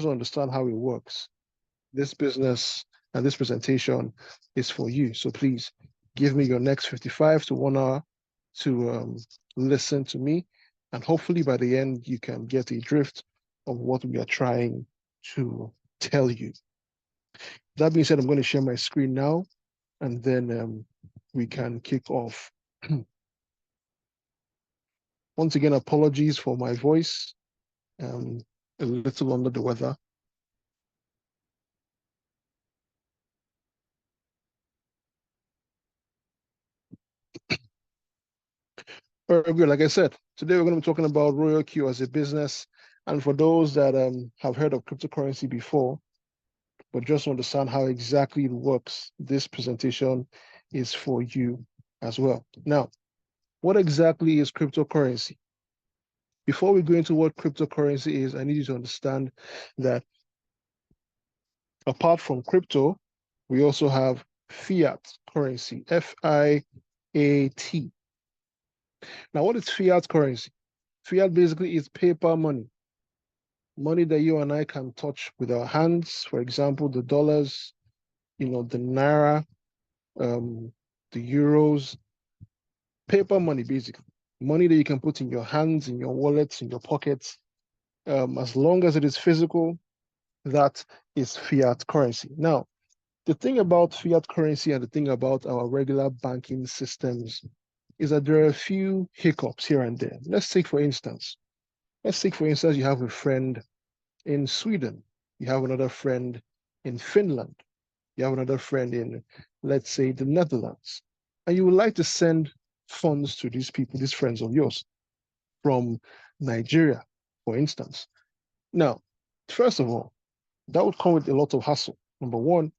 understand how it works, this business and this presentation is for you. So please give me your next 55 to 1 hour to listen to me. And hopefully by the end, you can get a drift of what we are trying to tell you. That being said, I'm going to share my screen now, and then we can kick off. Once again, apologies for my voice. A little under the weather. Very good. Like I said, today we're going to be talking about RoyalQ as a business. And for those that have heard of cryptocurrency before, but just understand how exactly it works, this presentation is for you as well. Now, what exactly is cryptocurrency? Before we go into what cryptocurrency is, I need you to understand that apart from crypto, we also have fiat currency, F-I-A-T. Now, what is fiat currency? Fiat basically is paper money, money that you and I can touch with our hands. For example, the dollars, the naira, the euros, paper money, basically. Money that you can put in your hands, in your wallets, in your pockets. As long as it is physical, that is fiat currency. Now, the thing about fiat currency and the thing about our regular banking systems is that there are a few hiccups here and there. Let's take, for instance, you have a friend in Sweden. You have another friend in Finland. You have another friend in, let's say, the Netherlands. And you would like to send funds to these people, these friends of yours, from Nigeria, for instance. Now, first of all, that would come with a lot of hassle. Number one,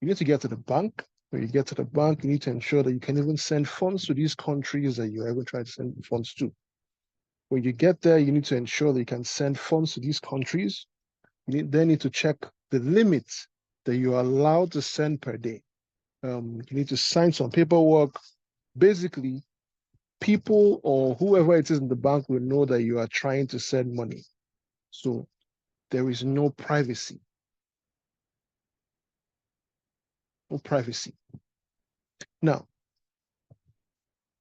you need to get to the bank. When you get to the bank, you need to ensure that you can even send funds to these countries that you're ever trying to send funds to. When you get there, you need to ensure that you can send funds to these countries. You need to check the limits that you are allowed to send per day. You need to sign some paperwork. Basically, people or whoever it is in the bank will know that you are trying to send money. So there is no privacy. No privacy. Now,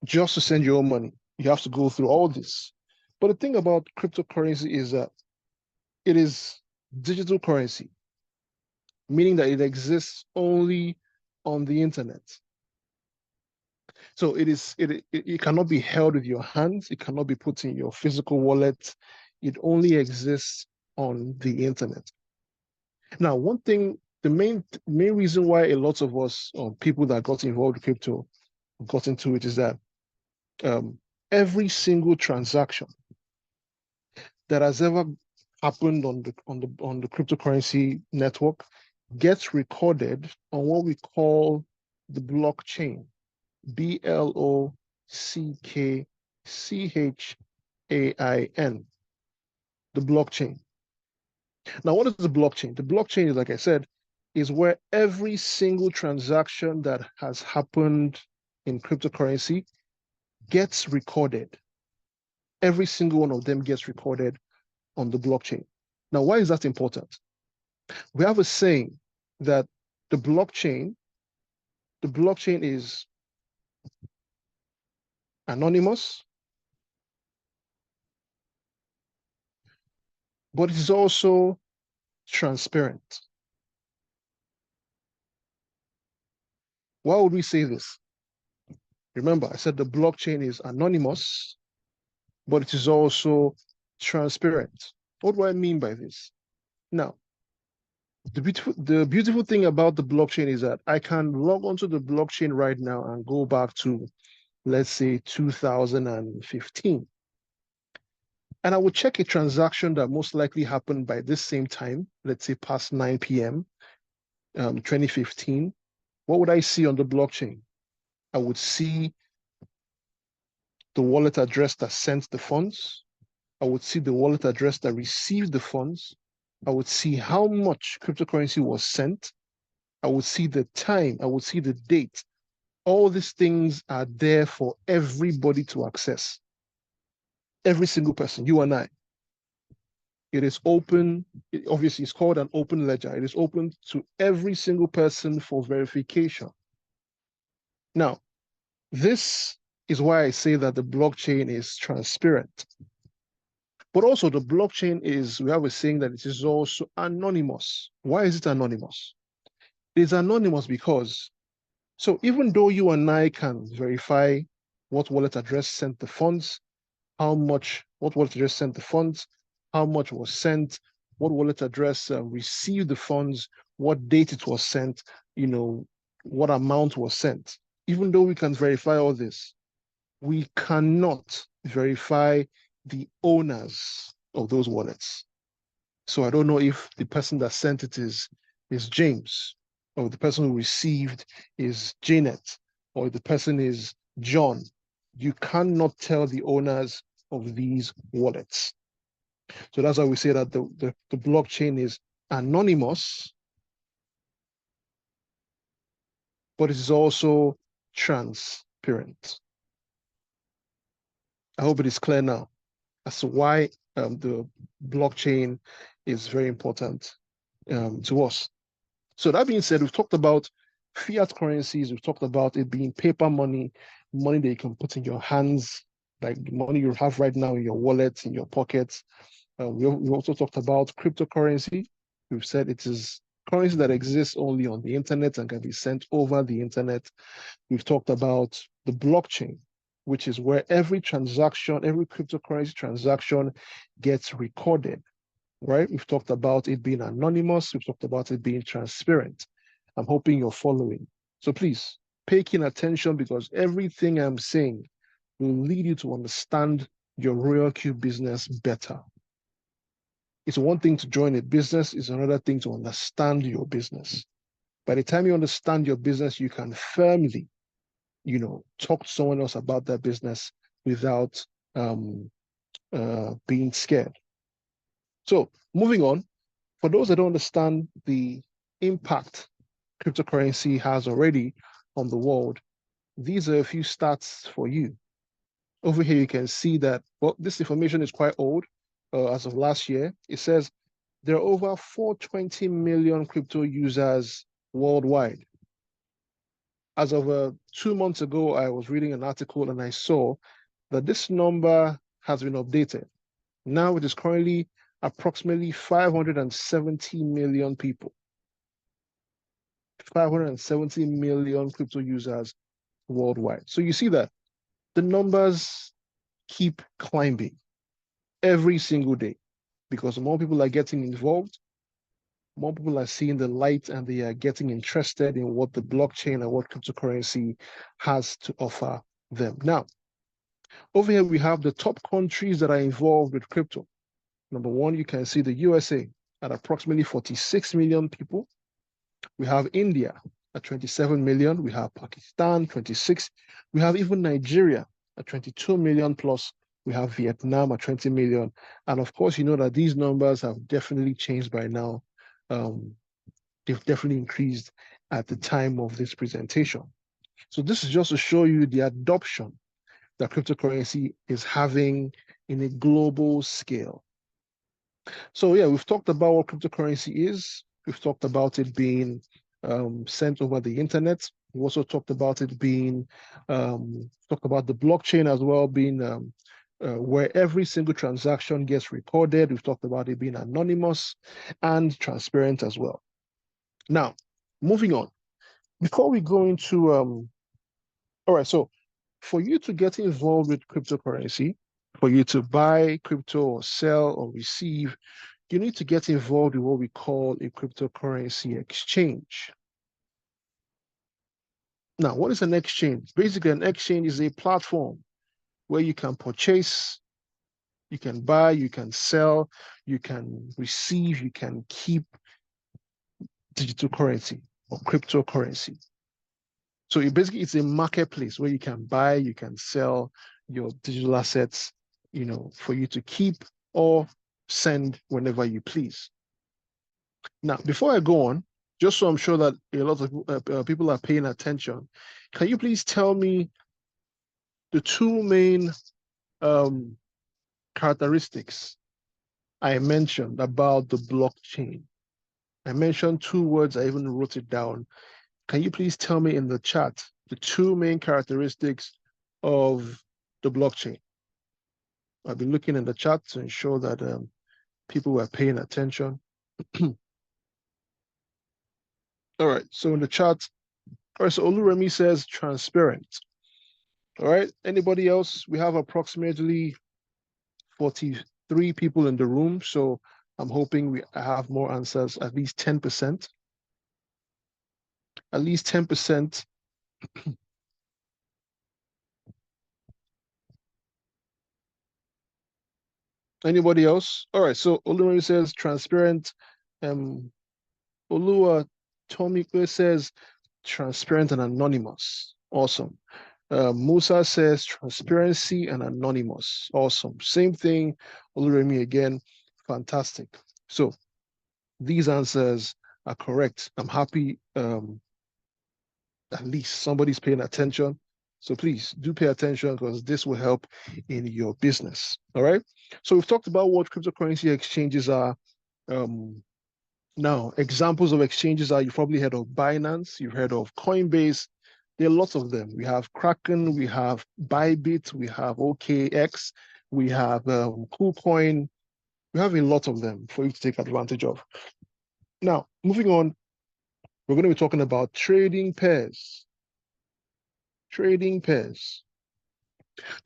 just to send your own money, you have to go through all this. But the thing about cryptocurrency is that it is digital currency, meaning that it exists only on the internet. So it cannot be held with your hands. It cannot be put in your physical wallet. It only exists on the internet. Now, one thing, the main reason why a lot of us or people that got involved with crypto got into it is that every single transaction that has ever happened on the cryptocurrency network gets recorded on what we call the blockchain. BLOCKCHAIN, the blockchain. Now, what is the blockchain? The blockchain is, like I said, is where every single transaction that has happened in cryptocurrency gets recorded. Every single one of them gets recorded on the blockchain. Now, why is that important? We have a saying that the blockchain is anonymous, but it is also transparent. Why would we say this? Remember, I said the blockchain is anonymous, but it is also transparent. What do I mean by this? Now, the beautiful thing about the blockchain is that I can log onto the blockchain right now and go back to, let's say, 2015. And I would check a transaction that most likely happened by this same time, let's say past 9 p.m., 2015. What would I see on the blockchain? I would see the wallet address that sent the funds. I would see the wallet address that received the funds. I would see how much cryptocurrency was sent. I would see the time. I would see the date. All these things are there for everybody to access. Every single person, you and I. It is open. Obviously, it's called an open ledger. It is open to every single person for verification. Now, this is why I say that the blockchain is transparent. But also the blockchain is, we have a saying that it is also anonymous. Why is it anonymous? It is anonymous because, so even though you and I can verify what wallet address sent the funds, what wallet address sent the funds, how much was sent, what wallet address received the funds, what date it was sent, what amount was sent. Even though we can verify all this, we cannot verify the owners of those wallets. So I don't know if the person that sent it is James, or the person who received is Janet, or the person is John. You cannot tell the owners of these wallets. So that's why we say that the blockchain is anonymous, but it is also transparent. I hope it is clear now as to why the blockchain is very important to us. So that being said, we've talked about fiat currencies. We've talked about it being paper money, money that you can put in your hands, like the money you have right now in your wallet, in your pockets. We also talked about cryptocurrency. We've said it is currency that exists only on the internet and can be sent over the internet. We've talked about the blockchain, which is where every transaction, every cryptocurrency transaction gets recorded, right? We've talked about it being anonymous. We've talked about it being transparent. I'm hoping you're following. So please pay keen attention, because everything I'm saying will lead you to understand your Royal Cube business better. It's one thing to join a business, it's another thing to understand your business. By the time you understand your business, you can firmly, talk to someone else about that business without being scared. So moving on, for those that don't understand the impact cryptocurrency has already on the world, these are a few stats for you. Over here, you can see that, well, this information is quite old, as of last year. It says there are over 420 million crypto users worldwide. As of 2 months ago, I was reading an article and I saw that this number has been updated. Now it is currently approximately 570 million people. 570 million crypto users worldwide. So you see that the numbers keep climbing every single day, because more people are getting involved, more people are seeing the light, and they are getting interested in what the blockchain and what cryptocurrency has to offer them. Now, over here, we have the top countries that are involved with crypto. Number one, you can see the USA at approximately 46 million people. We have India at 27 million. We have Pakistan, 26. We have even Nigeria at 22 million plus. We have Vietnam at 20 million. And of course, you know that these numbers have definitely changed by now. They've definitely increased at the time of this presentation. So this is just to show you the adoption that cryptocurrency is having in a global scale. So yeah, we've talked about what cryptocurrency is. We've talked about it being sent over the internet. We also talked about it being, talked about the blockchain as well, being where every single transaction gets recorded. We've talked about it being anonymous and transparent as well. Now, moving on. Before we go into, all right, so for you to get involved with cryptocurrency, for you to buy crypto or sell or receive, you need to get involved with what we call a cryptocurrency exchange. Now, what is an exchange? Basically, an exchange is a platform where you can purchase, you can buy, you can sell, you can receive, you can keep digital currency or cryptocurrency. So it's a marketplace where you can buy, you can sell your digital assets, for you to keep or send whenever you please. Now, before I go on, just so I'm sure that a lot of people are paying attention, can you please tell me the two main characteristics I mentioned about the blockchain. I mentioned two words, I even wrote it down. Can you please tell me in the chat the two main characteristics of the blockchain? I've been looking in the chat to ensure that people were paying attention. All right, so in the chat, all right, so Oluremi says transparent. All right, anybody else? We have approximately 43 people in the room, so I'm hoping we have more answers, at least 10%. At least 10%. Anybody else? All right, so Oluremi says transparent. Olua Tomiko says transparent and anonymous. Awesome. Musa says transparency and anonymous. Awesome. Same thing. Oluremi again. Fantastic. So these answers are correct. I'm happy at least somebody's paying attention. So please do pay attention because this will help in your business. All right. So we've talked about what cryptocurrency exchanges are. Now, examples of exchanges are, you've probably heard of Binance, you've heard of Coinbase. There are lots of them. We have Kraken, we have Bybit, we have OKX, we have KuCoin. We have a lot of them for you to take advantage of. Now, moving on, we're going to be talking about trading pairs. Trading pairs.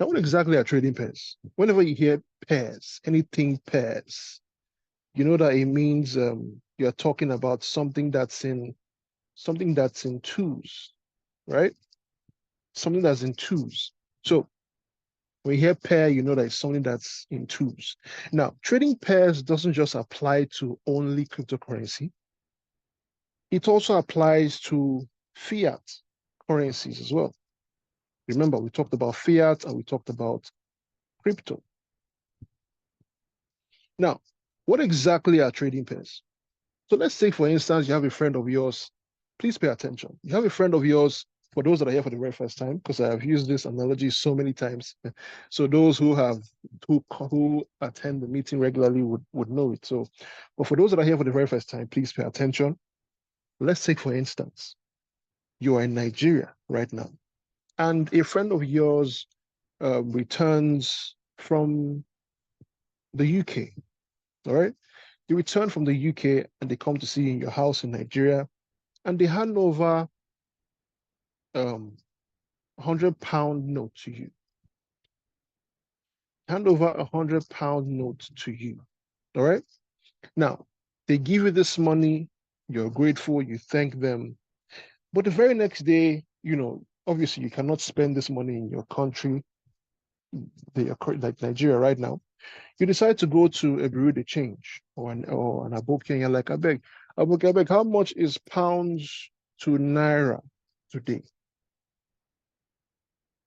Now, what exactly are trading pairs? Whenever you hear pairs, anything pairs, you know that it means you're talking about something that's in twos, right? Something that's in twos. So when you hear pair, you know that it's something that's in twos. Now, trading pairs doesn't just apply to only cryptocurrency. It also applies to fiat currencies as well. Remember, we talked about fiat and we talked about crypto. Now, what exactly are trading pairs? So let's say, for instance, you have a friend of yours. Please pay attention. You have a friend of yours, for those that are here for the very first time, because I have used this analogy so many times. So those who attend the meeting regularly would know it. So, but for those that are here for the very first time, please pay attention. Let's take, for instance, you are in Nigeria right now, and a friend of yours returns from the UK. All right, they return from the UK and they come to see you in your house in Nigeria, and they hand over 100-pound note to you. Hand over 100-pound note to you. All right. Now, they give you this money, you're grateful, you thank them. But the very next day, obviously you cannot spend this money in your country, like Nigeria right now. You decide to go to a bureau de change or an Aboki, and you're like, I beg, how much is pounds to naira today?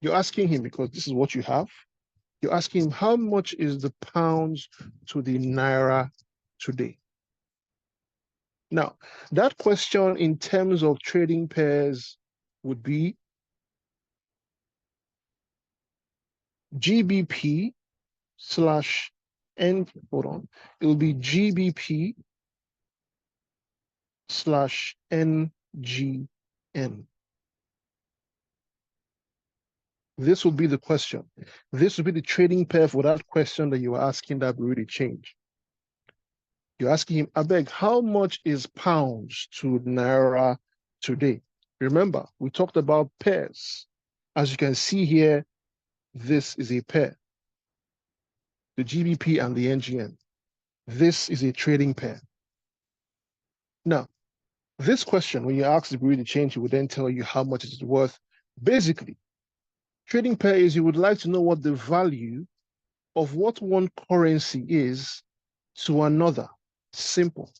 You're asking him because this is what you have. You're asking him, how much is the pounds to the naira today? Now, that question in terms of trading pairs would be GBP slash N, hold on, it will be GBP slash NGN. This will be the question. This will be the trading pair for that question that you were asking that really changed. You're asking him, I beg, how much is pounds to naira today? Remember, we talked about pairs. As you can see here, this is a pair. The GBP and the NGN. This is a trading pair. Now, this question, when you ask the bureau de change, it would then tell you how much it is worth. Basically, trading pair is you would like to know what the value of what one currency is to another. Simple.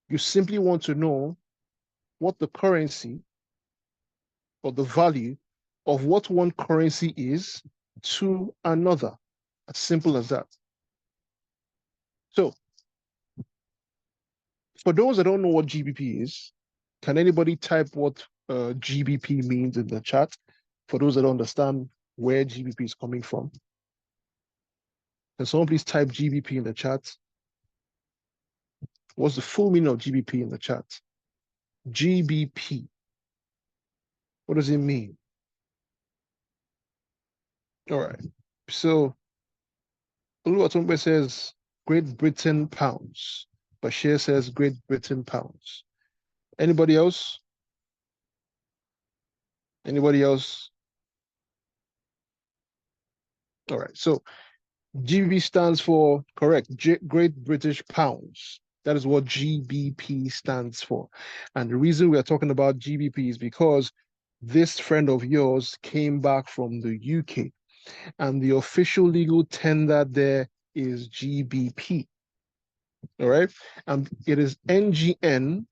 You simply want to know what the currency or the value of what one currency is to another. As simple as that. So, for those that don't know what GBP is, can anybody type what GBP means in the chat? For those that don't understand where GBP is coming from. Can someone please type GBP in the chat? What's the full meaning of GBP in the chat? GBP. What does it mean? All right. So Oluwatumbe says Great Britain pounds. Bashir says Great Britain pounds. Anybody else? Anybody else? All right. So GBP stands for, correct, Great British Pounds. That is what GBP stands for. And the reason we are talking about GBP is because this friend of yours came back from the UK and the official legal tender there is GBP. All right. And it is NGN.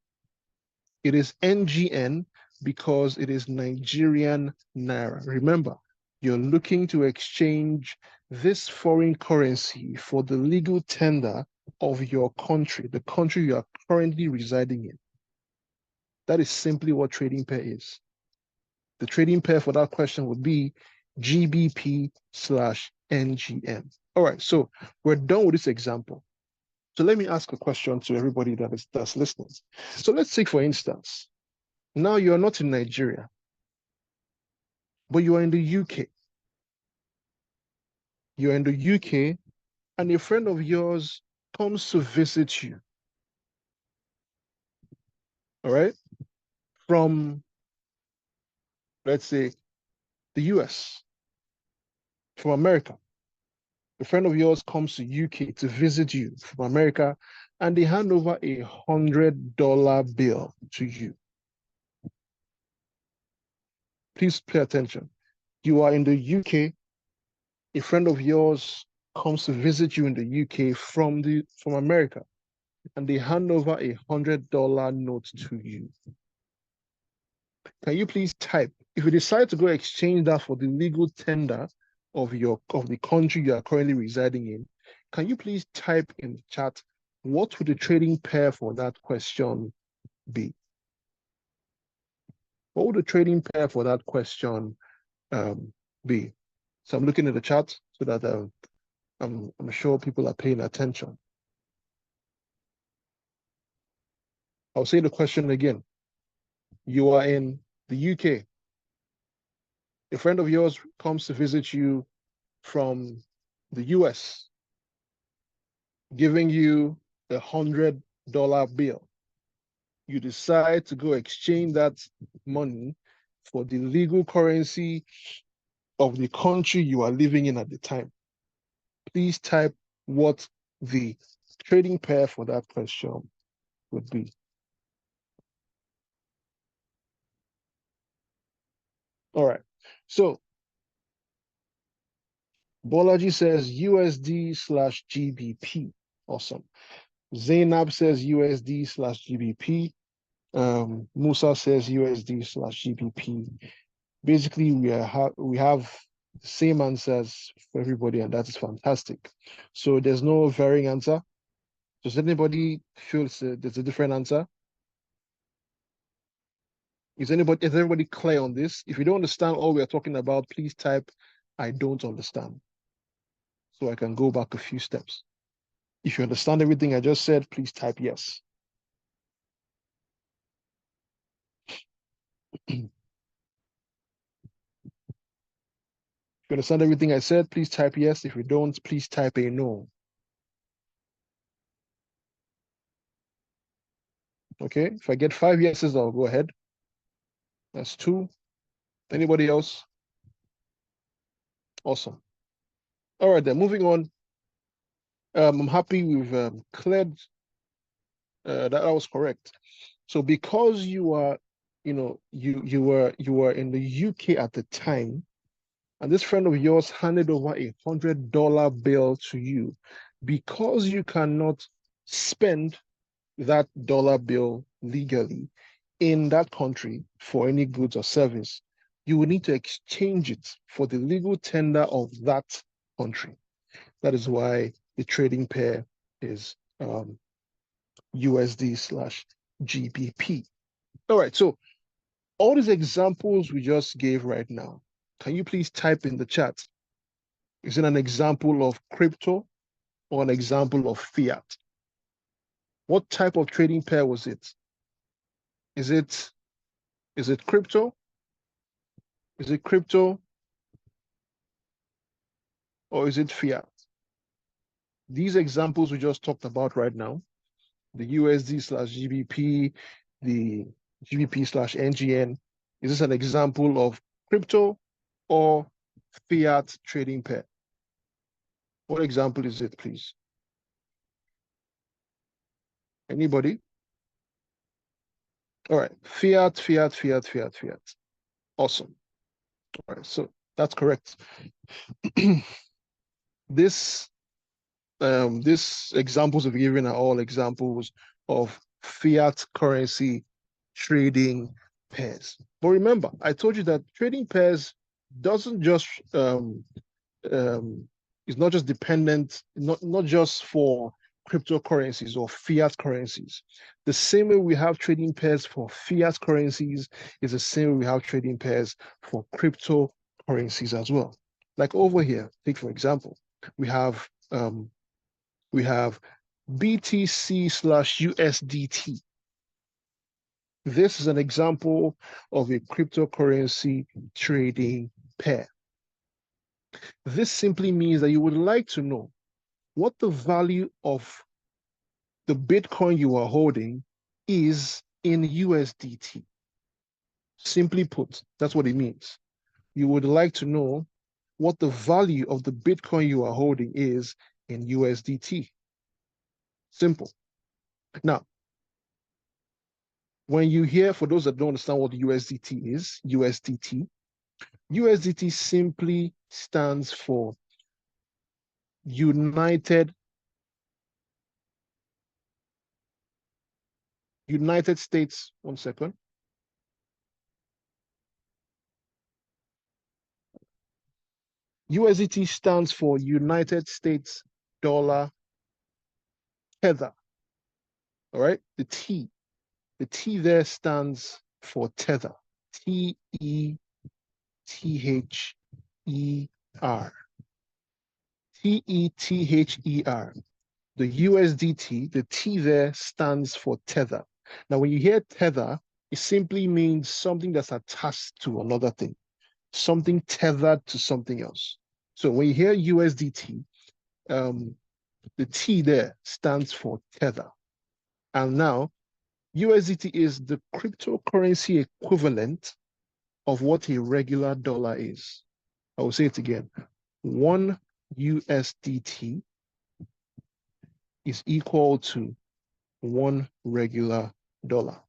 It is NGN because it is Nigerian Naira. Remember, you're looking to exchange this foreign currency for the legal tender of your country, the country you are currently residing in. That is simply what trading pair is. The trading pair for that question would be GBP/NGN. All right, so we're done with this example. So let me ask a question to everybody that's listening. So let's take, for instance, now you're not in Nigeria, but you are in the UK. You're in the UK, and a friend of yours comes to visit you. All right? From, let's say, the US, from America. A friend of yours comes to UK to visit you from America, and they hand over $100 bill to you. Please pay attention. You are in the UK. A friend of yours comes to visit you in the UK from America, and they hand over $100 note to you. Can you please type? If you decide to go exchange that for the legal tender of the country you are currently residing in, can you please type in the chat what would the trading pair for that question be? What would the trading pair for that question be? So I'm looking at the chat so that I'm sure people are paying attention. I'll say the question again. You are in the UK. A friend of yours comes to visit you from the US, giving you $100 bill. You decide to go exchange that money for the legal currency of the country you are living in at the time. Please type what the trading pair for that question would be. All right. So Bolaji says USD/GBP. Awesome. Zainab says USD/GBP. Musa says USD/GBP. Basically, we have the same answers for everybody, and that is fantastic. So there's no varying answer. Does anybody feel there's a different answer? Is everybody clear on this? If you don't understand all we are talking about, please type "I don't understand," so I can go back a few steps. If you understand everything I just said, please type yes. If you understand everything I said, please type yes. If you don't, please type a no. Okay, if I get 5 yeses, I'll go ahead. That's 2. Anybody else? Awesome. All right, then moving on. I'm happy we've cleared that was correct. So because you are, you were in the UK at the time, and this friend of yours handed over $100 bill to you, because you cannot spend that dollar bill legally in that country for any goods or service, you will need to exchange it for the legal tender of that country. That is why the trading pair is USD/GBP. All right, so all these examples we just gave right now, can you please type in the chat? Is it an example of crypto or an example of fiat. What type of trading pair was it? Is it crypto? Is it crypto or is it fiat? These examples we just talked about right now, the USD slash GBP, the GBP slash NGN, is this an example of crypto or fiat trading pair? What example is it, please? Anybody? All right, fiat, fiat, fiat, fiat, fiat. Awesome. All right, so that's correct. This these examples we've given are all examples of fiat currency trading pairs. But remember, I told you that trading pairs doesn't just is not just dependent, not just for cryptocurrencies or fiat currencies. The same way we have trading pairs for fiat currencies is the same way we have trading pairs for cryptocurrencies as well. Like over here, take for example, we have BTC slash USDT. This is an example of a cryptocurrency trading pair. This simply means that you would like to know what the value of the Bitcoin you are holding is in USDT. Simply put, that's what it means. You would like to know what the value of the Bitcoin you are holding is in USDT. Simple. Now, when you hear, for those that don't understand what USDT is, USDT simply stands for United States, one second. USDT stands for United States Dollar Tether. All right, the T there stands for Tether. TETHER. TETHER. The USDT, the T there stands for Tether. Now, when you hear Tether, it simply means something that's attached to another thing, something tethered to something else. So when you hear USDT, the T there stands for Tether. And now, USDT is the cryptocurrency equivalent of what a regular dollar is. I will say it again. 1 USDT is equal to 1 regular dollar.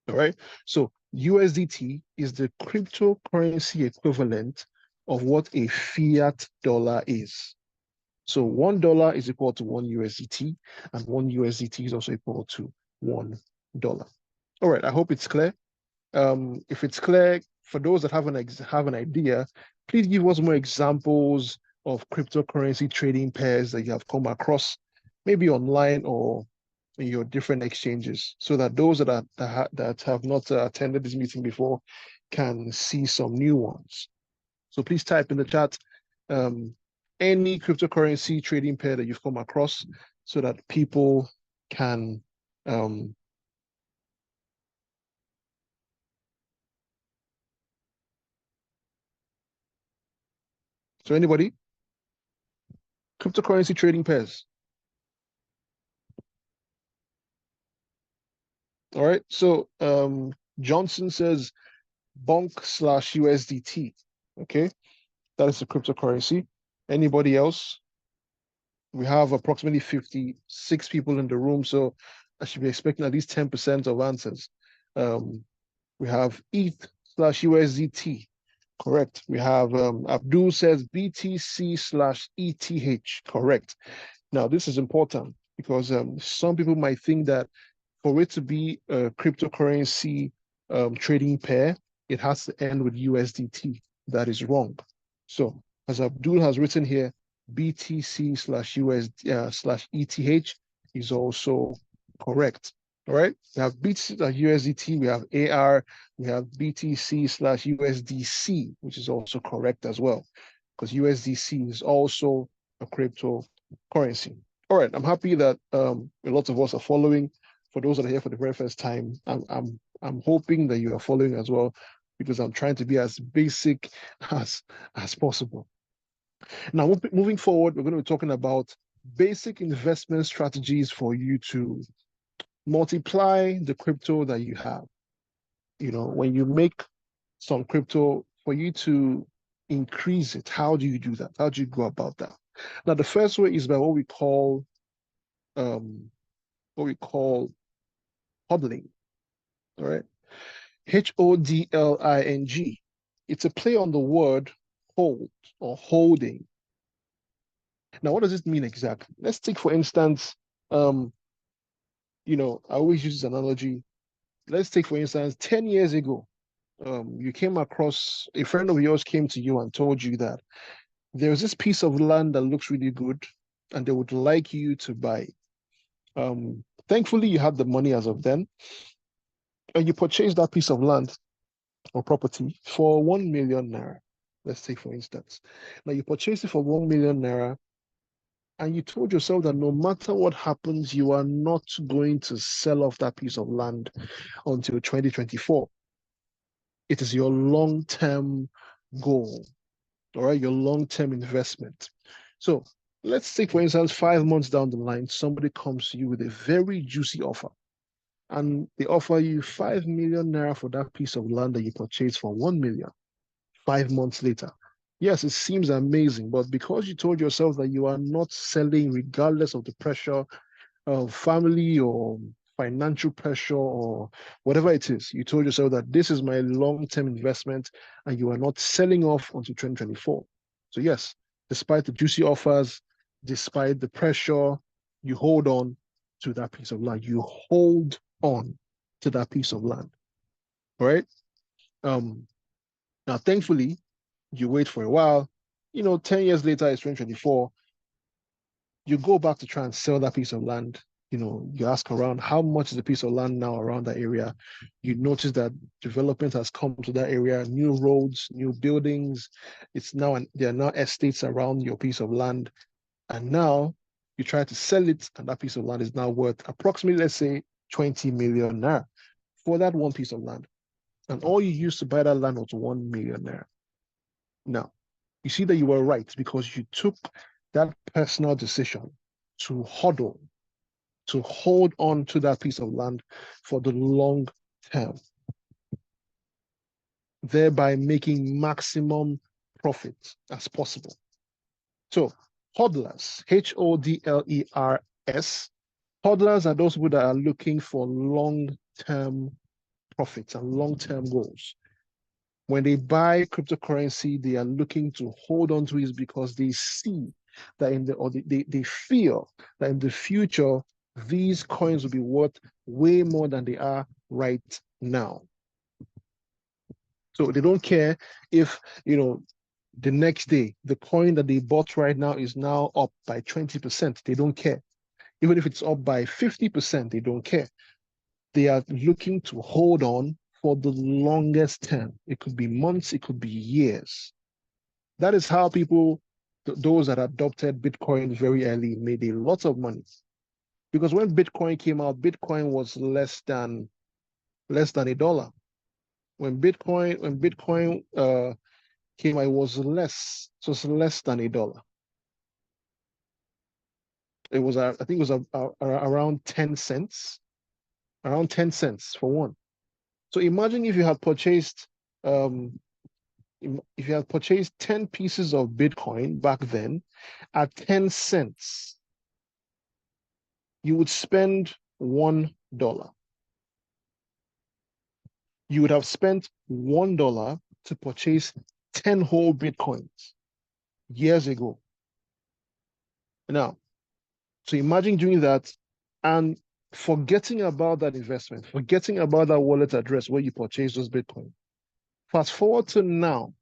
All right. So USDT is the cryptocurrency equivalent of what a fiat dollar is. So $1 is equal to 1 USDT, and 1 USDT is also equal to $1. All right. I hope it's clear. If it's clear, for those that have an idea, please give us more examples of cryptocurrency trading pairs that you have come across, maybe online or in your different exchanges, so that those that have not attended this meeting before can see some new ones. So please type in the chat any cryptocurrency trading pair that you've come across, so that people can so anybody? Cryptocurrency trading pairs. All right. So Johnson says Bonk slash USDT. Okay. That is a cryptocurrency. Anybody else? We have approximately 56 people in the room, so I should be expecting at least 10% of answers. We have ETH slash USDT. Correct. We have Abdul says BTC slash ETH. Correct. Now, this is important because some people might think that for it to be a cryptocurrency trading pair, it has to end with USDT. That is wrong. So, as Abdul has written here, BTC slash USD slash ETH is also correct. All right. We have BTC slash USDT, we have AR, we have BTC slash USDC, which is also correct as well, because USDC is also a cryptocurrency. currency. All right, I'm happy that a lot of us are following. For those that are here for the very first time, I'm hoping that you are following as well, because I'm trying to be as basic as possible. Now, moving forward, we're going to be talking about basic investment strategies for you to multiply the crypto that you have. You know, when you make some crypto, for you to increase it, how do you do that? How do you go about that? Now, the first way is by um, what we call hodling. All right, HODLING. It's a play on the word hold or holding. Now, what does this mean exactly? Let's take, for instance, um, I always use this analogy. Let's take, for instance, 10 years ago, you came across a friend of yours came to you and told you that there's this piece of land that looks really good and they would like you to buy it. Thankfully, you had the money as of then, and you purchased that piece of land or property for 1 million naira. Let's take, for instance. Now, you purchased it for 1 million naira, and you told yourself that no matter what happens, you are not going to sell off that piece of land until 2024. It is your long term goal, all right, your long term investment. So, let's take, for instance, 5 months down the line, somebody comes to you with a very juicy offer, and they offer you 5 million naira for that piece of land that you purchased for 1 million 5 months later. Yes, it seems amazing, but because you told yourself that you are not selling regardless of the pressure of family or financial pressure or whatever it is, you told yourself that this is my long-term investment and you are not selling off until 2024. So yes, despite the juicy offers, despite the pressure, you hold on to that piece of land. You hold on to that piece of land. All right. Um, Now, thankfully, you wait for a while. 10 years later, it's 2024. You go back to try and sell that piece of land. You ask around how much is the piece of land now around that area. You notice that development has come to that area, new roads, new buildings. There are now estates around your piece of land. And now you try to sell it, and that piece of land is now worth approximately, let's say, 20 million naira for that one piece of land. And all you used to buy that land was 1 million naira. Now, you see that you were right because you took that personal decision to huddle, to hold on to that piece of land for the long term, thereby making maximum profit as possible. So, hodlers, HODLERS, hodlers are those people that are looking for long term profits and long term goals. When they buy cryptocurrency, they are looking to hold on to it because they see that they feel that in the future, these coins will be worth way more than they are right now. So they don't care if, the next day, the coin that they bought right now is now up by 20%. They don't care. Even if it's up by 50%, they don't care. They are looking to hold on for the longest term. It could be months, it could be years. That is how people, those that adopted Bitcoin very early, made a lot of money. Because when Bitcoin came out, Bitcoin was less than $1. When Bitcoin came out, it was less than $1. It was I think it was around 10 cents, around 10 cents for one. So imagine if you had purchased um, if you had purchased 10 pieces of Bitcoin back then at 10 cents, you would spend $1. You would have spent $1 to purchase 10 whole Bitcoins years ago. Now, so imagine doing that and forgetting about that investment, forgetting about that wallet address where you purchased those Bitcoin. Fast forward to now,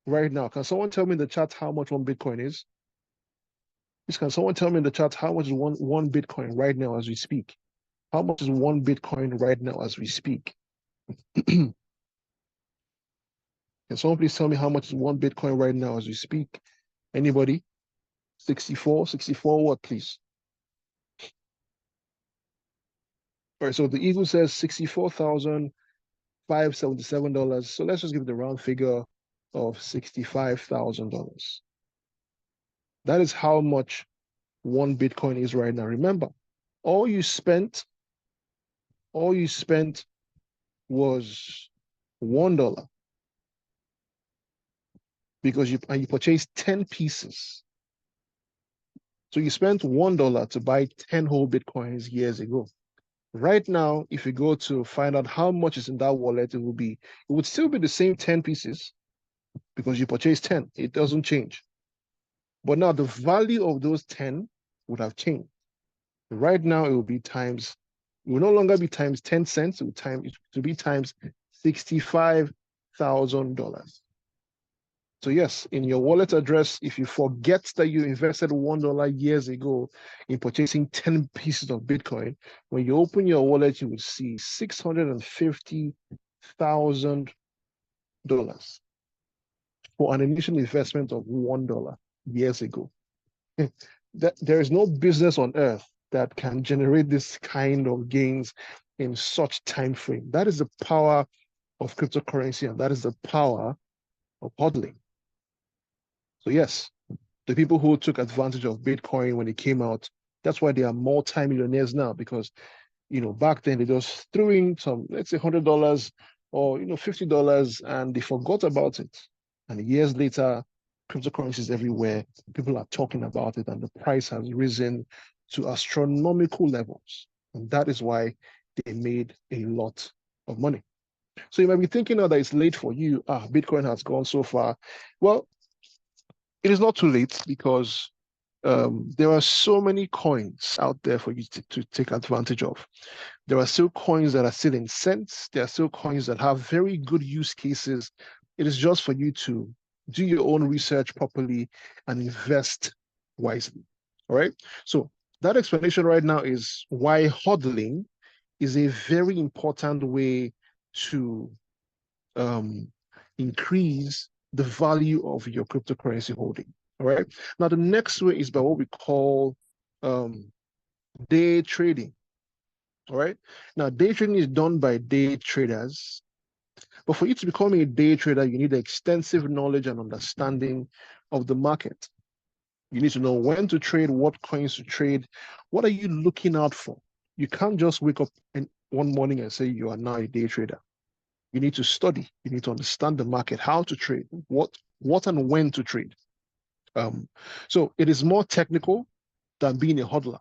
right now. Can someone tell me in the chat how much one Bitcoin is? Please, can someone tell me in the chat how much is one Bitcoin right now as we speak? How much is one Bitcoin right now as we speak? Can someone please tell me how much is one Bitcoin right now as we speak? Anybody? 64 what, please? All right, so the Eagle says $64,577. So let's just give it the round figure of $65,000. That is how much one Bitcoin is right now. Remember, all you spent, all you spent was $1 because you purchased 10 pieces. So you spent $1 to buy 10 whole Bitcoins years ago. Right now, if you go to find out how much is in that wallet, it would still be the same 10 pieces because you purchased 10. It doesn't change. But now the value of those 10 would have changed. Right now, it will be times, it will no longer be times 10 cents, it will be times $65,000. So yes, in your wallet address, if you forget that you invested $1 years ago in purchasing 10 pieces of Bitcoin, when you open your wallet, you will see $650,000 for an initial investment of $1 years ago. There is no business on earth that can generate this kind of gains in such time frame. That is the power of cryptocurrency, and that is the power of hodling. So yes, the people who took advantage of Bitcoin when it came out, that's why they are multi-millionaires now, because back then they just threw in some, let's say $100 or $50, and they forgot about it. And years later, cryptocurrencies everywhere, people are talking about it, and the price has risen to astronomical levels. And that is why they made a lot of money. So you might be thinking now that it's late for you. Bitcoin has gone so far. Well, it is not too late because there are so many coins out there for you to take advantage of. There are still coins that are still in cents. There are still coins that have very good use cases. It is just for you to do your own research properly and invest wisely. All right. So that explanation right now is why hodling is a very important way to increase the value of your cryptocurrency holding. All right. Now, the next way is by what we call day trading. All right. Now, day trading is done by day traders. But for you to become a day trader, you need extensive knowledge and understanding of the market. You need to know when to trade, what coins to trade. What are you looking out for? You can't just wake up one morning and say you are now a day trader. You need to study. You need to understand the market, how to trade, what and when to trade. So it is more technical than being a hodler,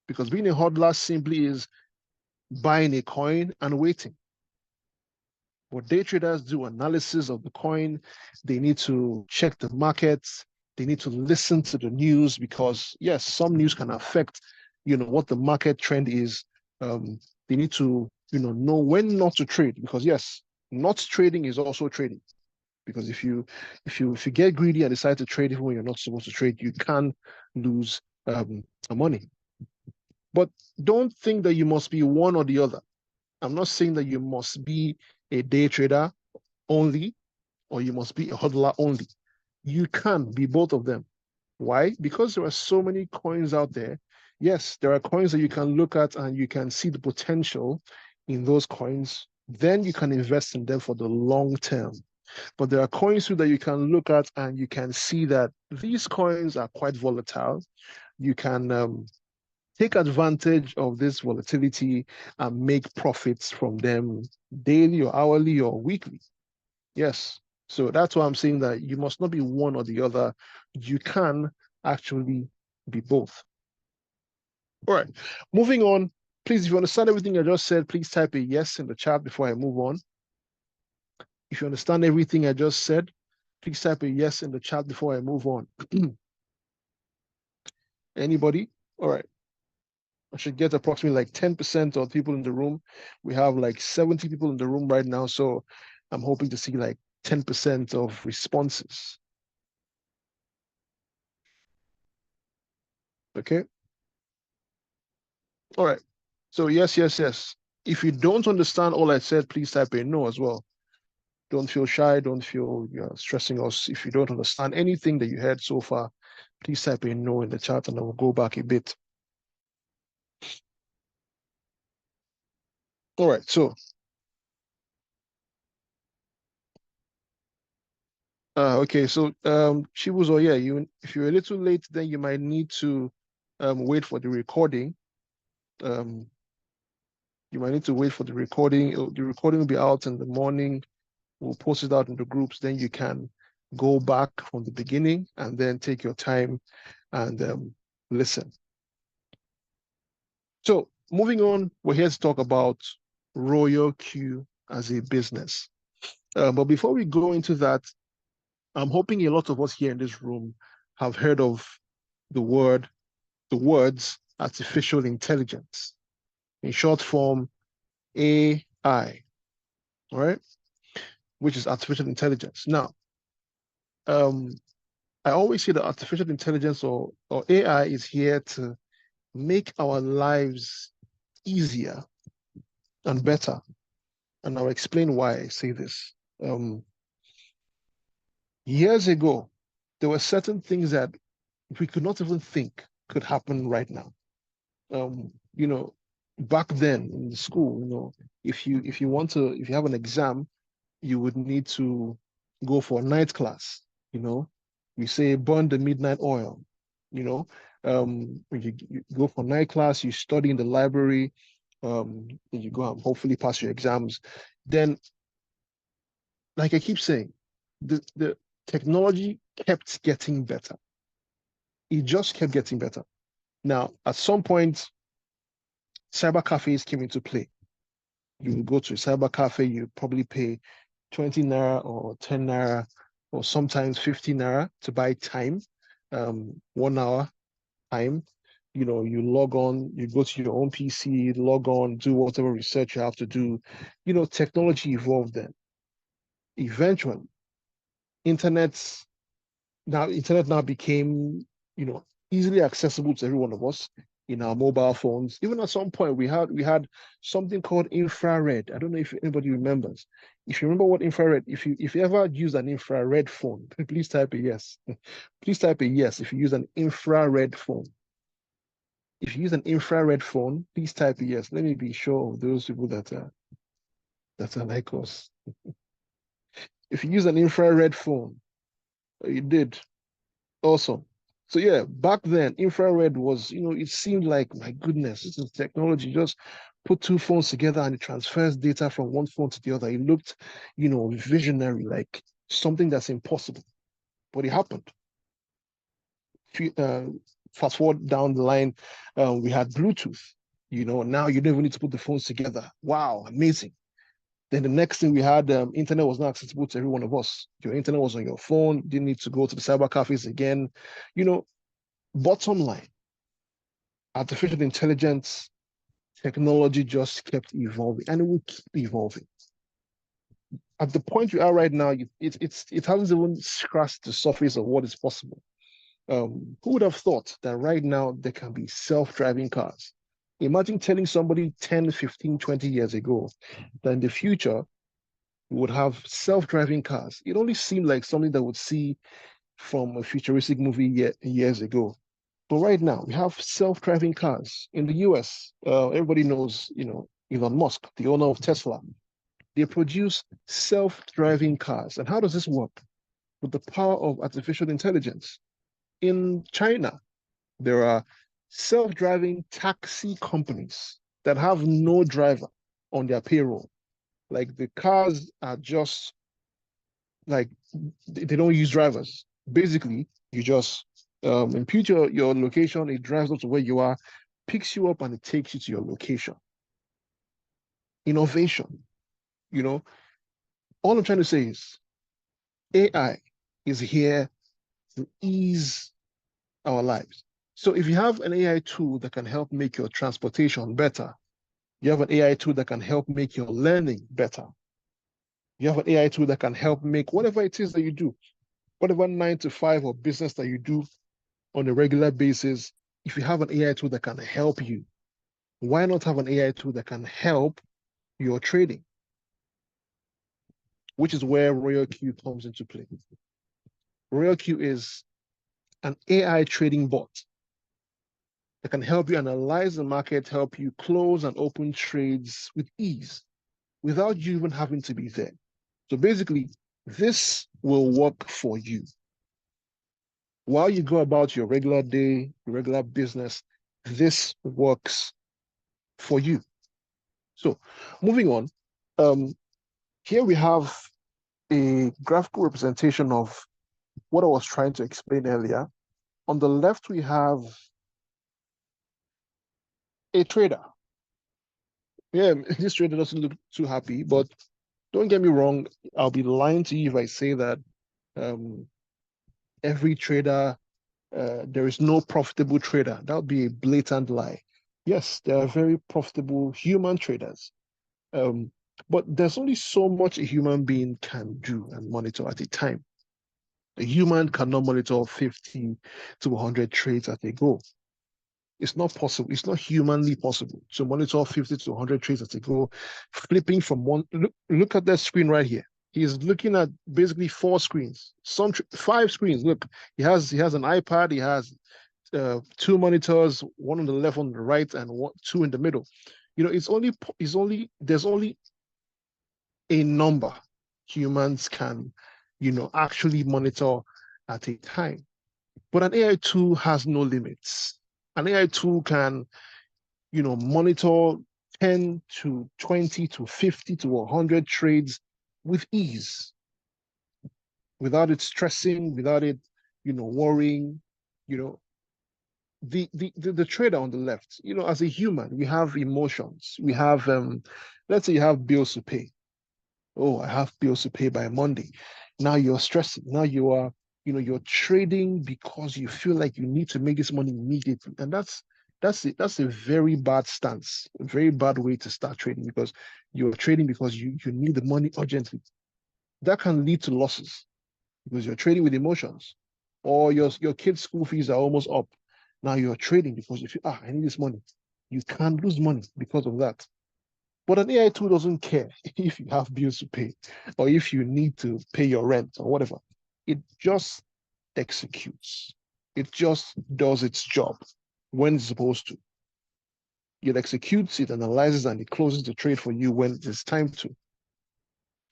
because being a hodler simply is buying a coin and waiting. What day traders do analysis of the coin. They need to check the markets. They need to listen to the news, because yes, some news can affect, what the market trend is. They need to, know when not to trade, because yes, not trading is also trading. Because if you get greedy and decide to trade even when you're not supposed to trade, you can lose money. But don't think that you must be one or the other. I'm not saying that you must be a day trader only, or you must be a hodler only. You can be both of them. Why? Because there are so many coins out there. Yes, there are coins that you can look at and you can see the potential in those coins. Then you can invest in them for the long term. But there are coins too that you can look at and you can see that these coins are quite volatile. You can take advantage of this volatility and make profits from them daily or hourly or weekly. Yes. So that's why I'm saying that you must not be one or the other. You can actually be both. All right. Moving on. Please, if you understand everything I just said, please type a yes in the chat before I move on. If you understand everything I just said, please type a yes in the chat before I move on. Anybody? All right. I should get approximately like 10% of people in the room. We have like 70 people in the room right now. So I'm hoping to see like 10% of responses. Okay. All right. So yes, yes, yes. If you don't understand all I said, please type a no as well. Don't feel shy. Don't feel stressing us. If you don't understand anything that you heard so far, please type a no in the chat and I will go back a bit. All right, so okay, so Chibuzo, yeah, if you're a little late, then you might need to wait for the recording. You might need to wait for the recording. The recording will be out in the morning. We'll post it out in the groups. Then you can go back from the beginning and then take your time and listen. So moving on, we're here to talk about Royal Q as a business. But before we go into that, I'm hoping a lot of us here in this room have heard of the words artificial intelligence, in short form, AI, all right, which is artificial intelligence. Now, um, I always say that artificial intelligence or AI is here to make our lives easier and better. And I'll explain why I say this. Years ago, there were certain things that we could not even think could happen right now. You know, back then in school, if you have an exam, you would need to go for a night class. We say burn the midnight oil. You know, when you go for night class, you study in the library, and you go and hopefully pass your exams. Then, like I keep saying, the technology kept getting better. It just kept getting better. Now, at some point, cyber cafes came into play. You would go to a cyber cafe, you probably pay 20 naira or 10 naira or sometimes 50 naira to buy time, 1 hour time. You log on, you go to your own PC, log on, do whatever research you have to do. Technology evolved then. Eventually, internet internet now became, easily accessible to every one of us in our mobile phones. Even at some point, we had something called infrared. I don't know if anybody remembers. If you remember what infrared, if you ever use an infrared phone, please type a yes. Please type a yes if you use an infrared phone. If you use an infrared phone, please type a yes. Let me be sure of those people that are like us. If you use an infrared phone, you did. Awesome. So yeah, back then infrared was, it seemed like, my goodness, this is technology. Just put two phones together and it transfers data from one phone to the other. It looked, visionary, like something that's impossible. But it happened. Uh, Fast forward down the line, we had Bluetooth. Now you don't even need to put the phones together. Wow, amazing. Then the next thing we had, internet was not accessible to every one of us. Your internet was on your phone. You didn't need to go to the cyber cafes again. Bottom line, artificial intelligence technology just kept evolving and it will keep evolving. At the point we are right now, it hasn't even scratched the surface of what is possible. Who would have thought that right now there can be self-driving cars? Imagine telling somebody 10, 15, 20 years ago that in the future we would have self-driving cars. It only seemed like something that would see from a futuristic movie years ago. But right now, we have self-driving cars in the US. Everybody knows, Elon Musk, the owner of Tesla. They produce self-driving cars. And how does this work? With the power of artificial intelligence. In China, there are self-driving taxi companies that have no driver on their payroll. Like the cars are just like they don't use drivers. Basically, you just impute your location, it drives up to where you are, picks you up, and it takes you to your location. Innovation, you know. All I'm trying to say is AI is here to ease our lives. So if you have an AI tool that can help make your transportation better, you have an AI tool that can help make your learning better. You have an AI tool that can help make whatever it is that you do, whatever 9 to 5 or business that you do on a regular basis. If you have an AI tool that can help you, why not have an AI tool that can help your trading? which is where RoyalQ comes into play. RoyalQ is an AI trading bot that can help you analyze the market, help you close and open trades with ease without you even having to be there. So basically, this will work for you. While you go about your regular day, your regular business, this works for you. So moving on, here we have a graphical representation of what I was trying to explain earlier. On the left, we have a trader. Yeah, this trader doesn't look too happy, but don't get me wrong, I'll be lying to you if I say that um, every trader, there is no profitable trader. That would be a blatant lie. Yes, there are very profitable human traders, um, but there's only so much a human being can do and monitor at a time. A human cannot monitor 50 to 100 trades at a go. It's not possible. It's not humanly possible to monitor 50 to 100 trades at a go, flipping from one. Look at that screen right here. He's looking at basically four screens, five screens. Look, he has an iPad. He has two monitors, one on the left, on the right, and two in the middle. You know, there's only a number humans can, actually monitor at a time. But an AI tool has no limits. An AI tool can, monitor 10 to 20 to 50 to 100 trades with ease, without it stressing, without it, worrying. You know, the trader on the left, as a human, we have emotions. We have, let's say you have bills to pay. Oh, I have bills to pay by Monday. Now you're stressing. Now you're trading because you feel like you need to make this money immediately. And that's a very bad stance, a very bad way to start trading, because you're trading because you need the money urgently. That can lead to losses because you're trading with emotions. Or your kids' school fees are almost up. Now you're trading because you feel, I need this money. You can't lose money because of that. But an AI tool doesn't care if you have bills to pay or if you need to pay your rent or whatever. It just executes. It just does its job when it's supposed to. It executes, it analyzes, and it closes the trade for you when it's time to.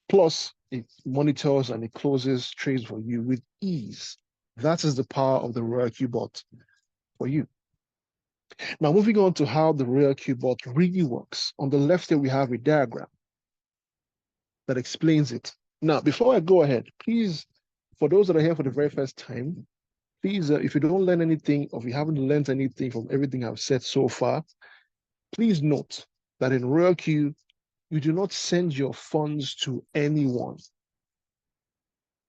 Plus, it monitors and it closes trades for you with ease. That is the power of the RoyalQ bot for you. Now, moving on to how the RoyalQ bot really works. On the left here, we have a diagram that explains it. Now, before I go ahead, please, for those that are here for the very first time, please, if you don't learn anything or if you haven't learned anything from everything I've said so far, please note that in RoyalQ, you do not send your funds to anyone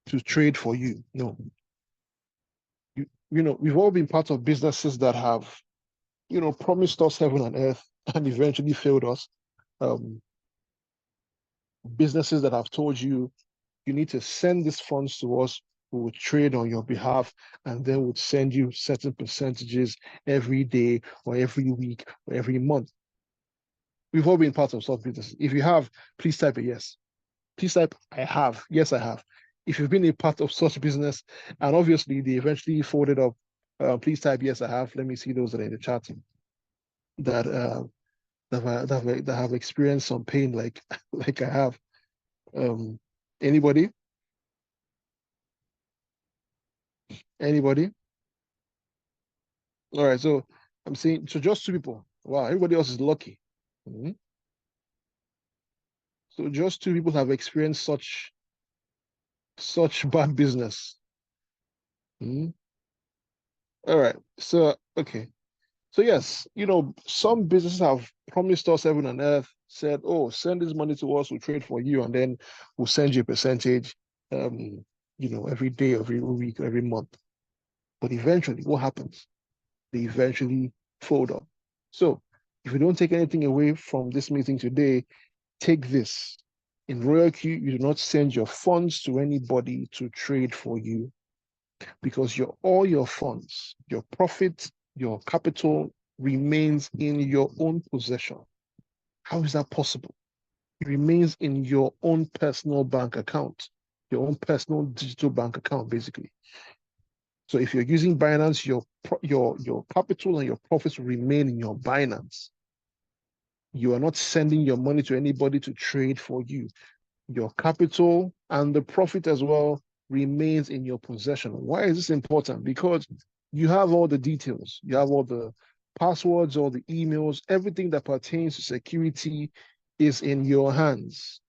to trade for you. No. We've all been part of businesses that have, promised us heaven and earth and eventually failed us. Businesses that have told you, you need to send these funds to us, we will trade on your behalf, and then would send you certain percentages every day or every week or every month. We've all been part of such businesses. If you have, please type a yes. Please type, I have. Yes, I have. If you've been a part of such business, and obviously they eventually folded up, please type yes, I have. Let me see those that are in the chat that that have experienced some pain like like I have. Anybody? Anybody? All right, so I'm saying so just two people. Wow, everybody else is lucky. Mhm. So just two people have experienced such bad business. Mhm. All right, so okay, so yes, some businesses have promised us heaven and earth, said, "Oh, send this money to us, we'll trade for you, and then we'll send you a percentage, every day, every week, every month." But eventually, what happens? They eventually fold up. So, if you don't take anything away from this meeting today, take this. In RoyalQ, you do not send your funds to anybody to trade for you because all your funds, your profit, your capital remains in your own possession. How is that possible? remains in your own personal bank account, your own personal digital bank account, basically. So if you're using Binance, your capital and your profits remain in your Binance. You are not sending your money to anybody to trade for you. Your capital and the profit as well remains in your possession. Why is this important? Because you have all the details, you have all the passwords, all the emails, everything that pertains to security is in your hands.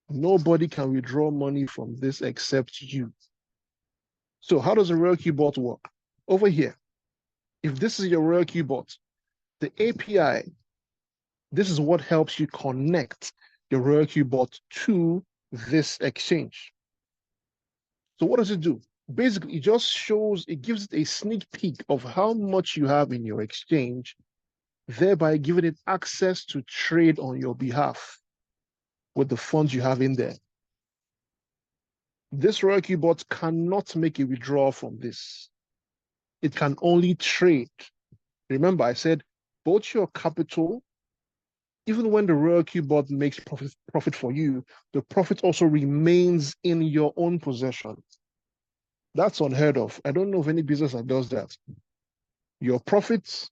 Nobody can withdraw money from this except you. So how does a RoyalQ bot work? Over here, if this is your RoyalQ bot, the API, this is what helps you connect your RoyalQ bot to this exchange. So what does it do? Basically, it just shows, it gives it a sneak peek of how much you have in your exchange, thereby giving it access to trade on your behalf with the funds you have in there. This RoyalQ bot cannot make a withdrawal from this. It can only trade. Remember, I said both your capital, even when the RoyalQ bot makes profit for you, the profit also remains in your own possession. That's unheard of. I don't know of any business that does that. Your profits,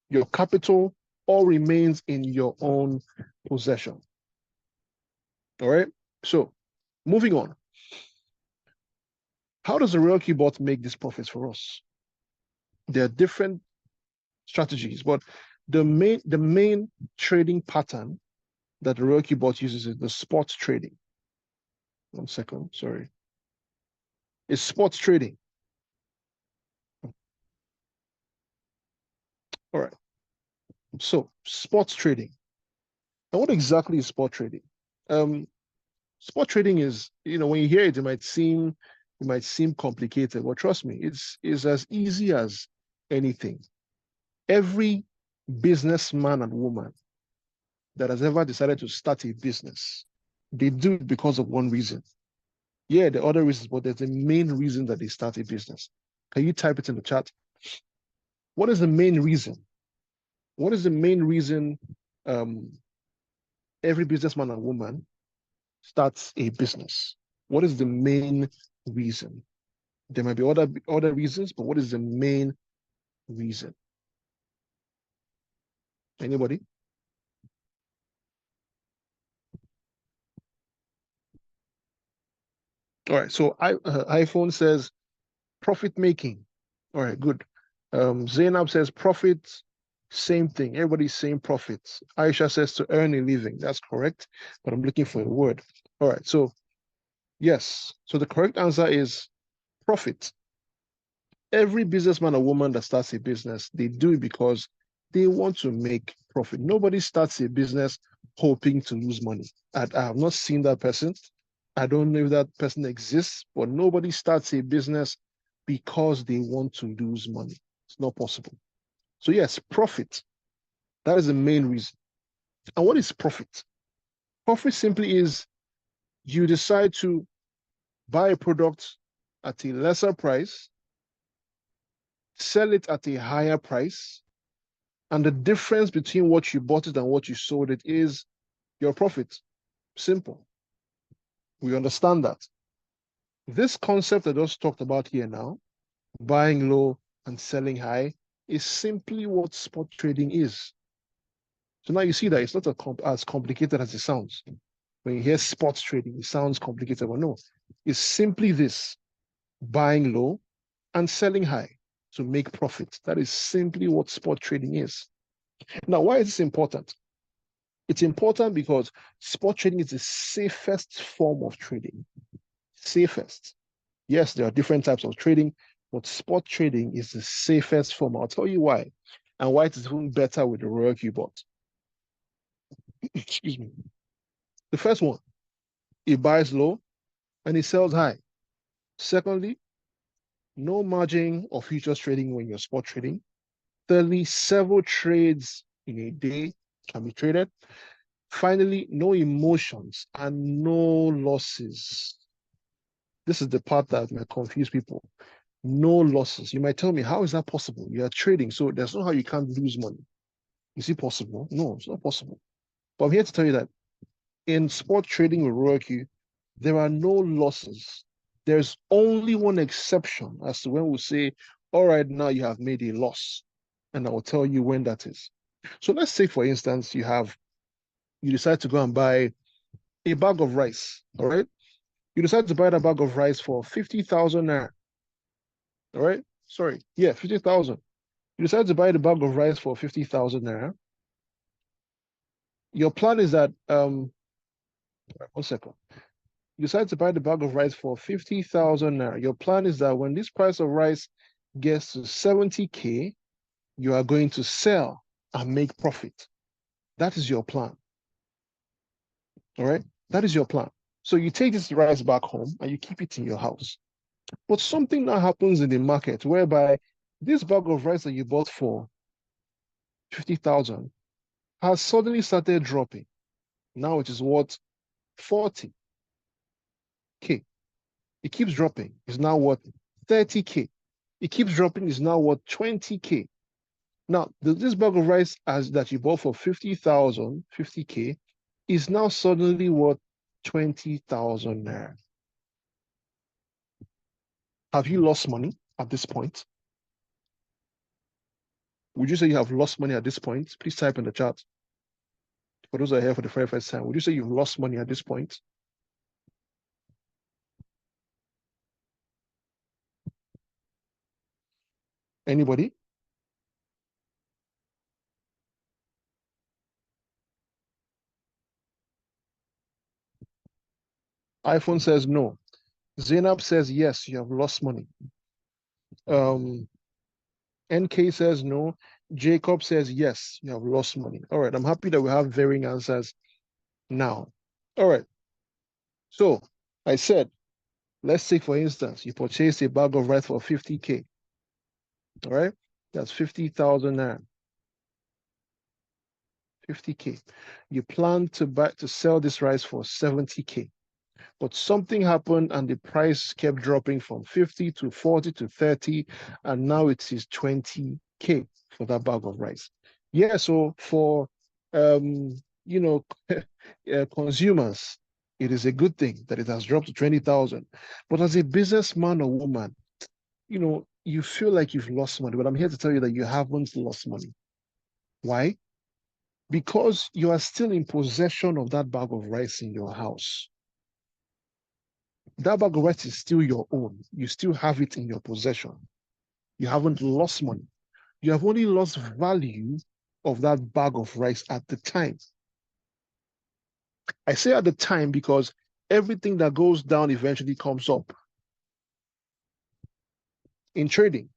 your capital, all remains in your own possession. All right. So moving on. How does the RoyalQ bot make these profits for us? There are different strategies, but the main trading pattern that the RoyalQ bot uses is the spot trading. 1 second, sorry. It's spot trading. All right. So spot trading. And what exactly is spot trading? Spot trading is, when you hear it, it might seem complicated, but trust me, it's as easy as anything. Every businessman and woman that has ever decided to start a business, they do it because of one reason. Yeah, there are other reasons, but there's a main reason that they start a business. Can you type it in the chat? What is the main reason? What is the main reason every businessman and woman starts a business? What is the main reason? There might be other reasons, but what is the main reason? Anybody? All right. So iPhone says profit making. All right, good. Zainab says profit, same thing. Everybody's saying profits. Aisha says to earn a living. That's correct, but I'm looking for a word. All right. So yes. So the correct answer is profit. Every businessman or woman that starts a business, they do it because they want to make profit. Nobody starts a business hoping to lose money. I have not seen that person. I don't know if that person exists, but nobody starts a business because they want to lose money. It's not possible. So yes, profit. That is the main reason. And what is profit? Profit simply is you decide to buy a product at a lesser price, sell it at a higher price, and the difference between what you bought it and what you sold it is your profit. Simple. We understand that. This concept I just talked about here now, buying low and selling high, is simply what spot trading is. So now you see that it's not as complicated as it sounds. When you hear spot trading, it sounds complicated, but no, it's simply this: buying low and selling high to make profit. That is simply what spot trading is. Now, why is this important? It's important because spot trading is the safest form of trading. Safest. Yes, there are different types of trading, but spot trading is the safest form. I'll tell you why, and why it is even better with the RoyalQ bot. Excuse me. The first one, it buys low and it sells high. Secondly, no margin or futures trading when you're spot trading. Thirdly, several trades in a day can be traded. Finally, no emotions and no losses. This is the part that might confuse people. No losses. You might tell me, how is that possible? You are trading, so there's no how you can't lose money. Is it possible? No, it's not possible. But I'm here to tell you that in sport trading with RoyalQ, there are no losses. There's only one exception as to when we say, all right, now you have made a loss. And I will tell you when that is. So let's say, for instance, you decide to go and buy a bag of rice, all right? You decide to buy that bag of rice for 50,000 naira, all right? Sorry, yeah, 50,000. You decide to buy the bag of rice for 50,000 naira. Your plan is that, 1 second. You decide to buy the bag of rice for 50,000 naira. Your plan is that when this price of rice gets to 70K, you are going to sell and make profit. That is your plan. All right? That is your plan. So you take this rice back home and you keep it in your house. But something now happens in the market whereby this bag of rice that you bought for 50,000 has suddenly started dropping. Now it is worth 40K. It keeps dropping. It's now worth 30K. It keeps dropping. It's now worth 20K. Now, this bag of rice that you bought for 50,000, 50K, is now suddenly worth 20,000 naira. Have you lost money at this point? Would you say you have lost money at this point? Please type in the chat. For those that are here for the very first time, would you say you've lost money at this point? Anybody? iPhone says no. Zainab says yes, you have lost money. NK says no. Jacob says yes, you have lost money. All right, I'm happy that we have varying answers now. All right. So I said, let's say, for instance, you purchase a bag of rice for 50K. All right. That's 50,000 naira. 50K. You plan to sell this rice for 70K. But something happened and the price kept dropping from 50 to 40 to 30, and now it is 20K for that bag of rice. Yeah, so for you know consumers, it is a good thing that it has dropped to 20,000. But as a businessman or woman, you feel like you've lost money. But I'm here to tell you that you haven't lost money. Why? Because you are still in possession of that bag of rice in your house. That bag of rice is still your own. You still have it in your possession. You haven't lost money. You have only lost value of that bag of rice at the time. I say at the time because everything that goes down eventually comes up. In trading,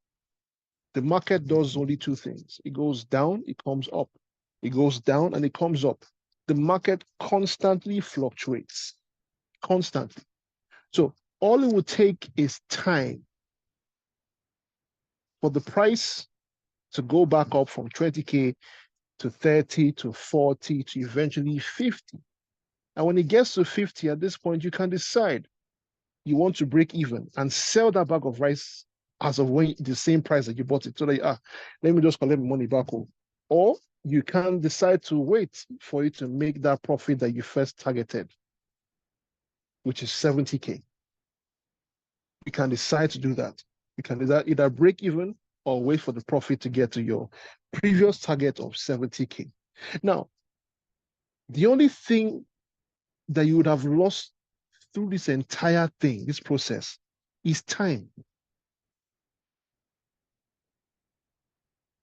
the market does only two things. It goes down, it comes up. It goes down and it comes up. The market constantly fluctuates. Constantly. So all it would take is time for the price to go back up from 20K to 30 to 40 to eventually 50. And when it gets to 50, at this point, you can decide you want to break even and sell that bag of rice as of when the same price that you bought it. So that let me just collect my money back home. Or you can decide to wait for it to make that profit that you first targeted, which is 70K. You can decide to do that. You can either break even or wait for the profit to get to your previous target of 70K. Now, the only thing that you would have lost through this entire thing, this process, is time.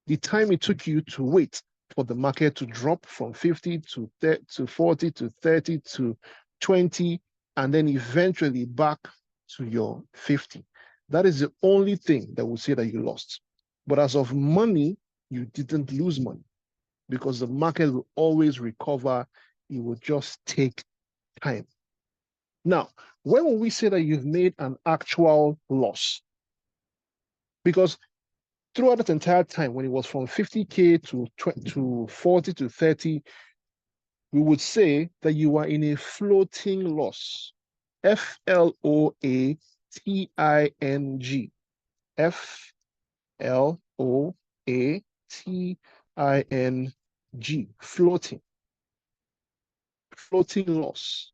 The time it took you to wait for the market to drop from 50 to 30, to 40 to 30 to 20, and then eventually back to your 50. That is the only thing that will say that you lost. But as of money, you didn't lose money because the market will always recover. It will just take time. Now, when will we say that you've made an actual loss? Because throughout that entire time, when it was from 50K to 40 to 30, we would say that you are in a floating loss. FLOATING. FLOATING. Floating. floating loss.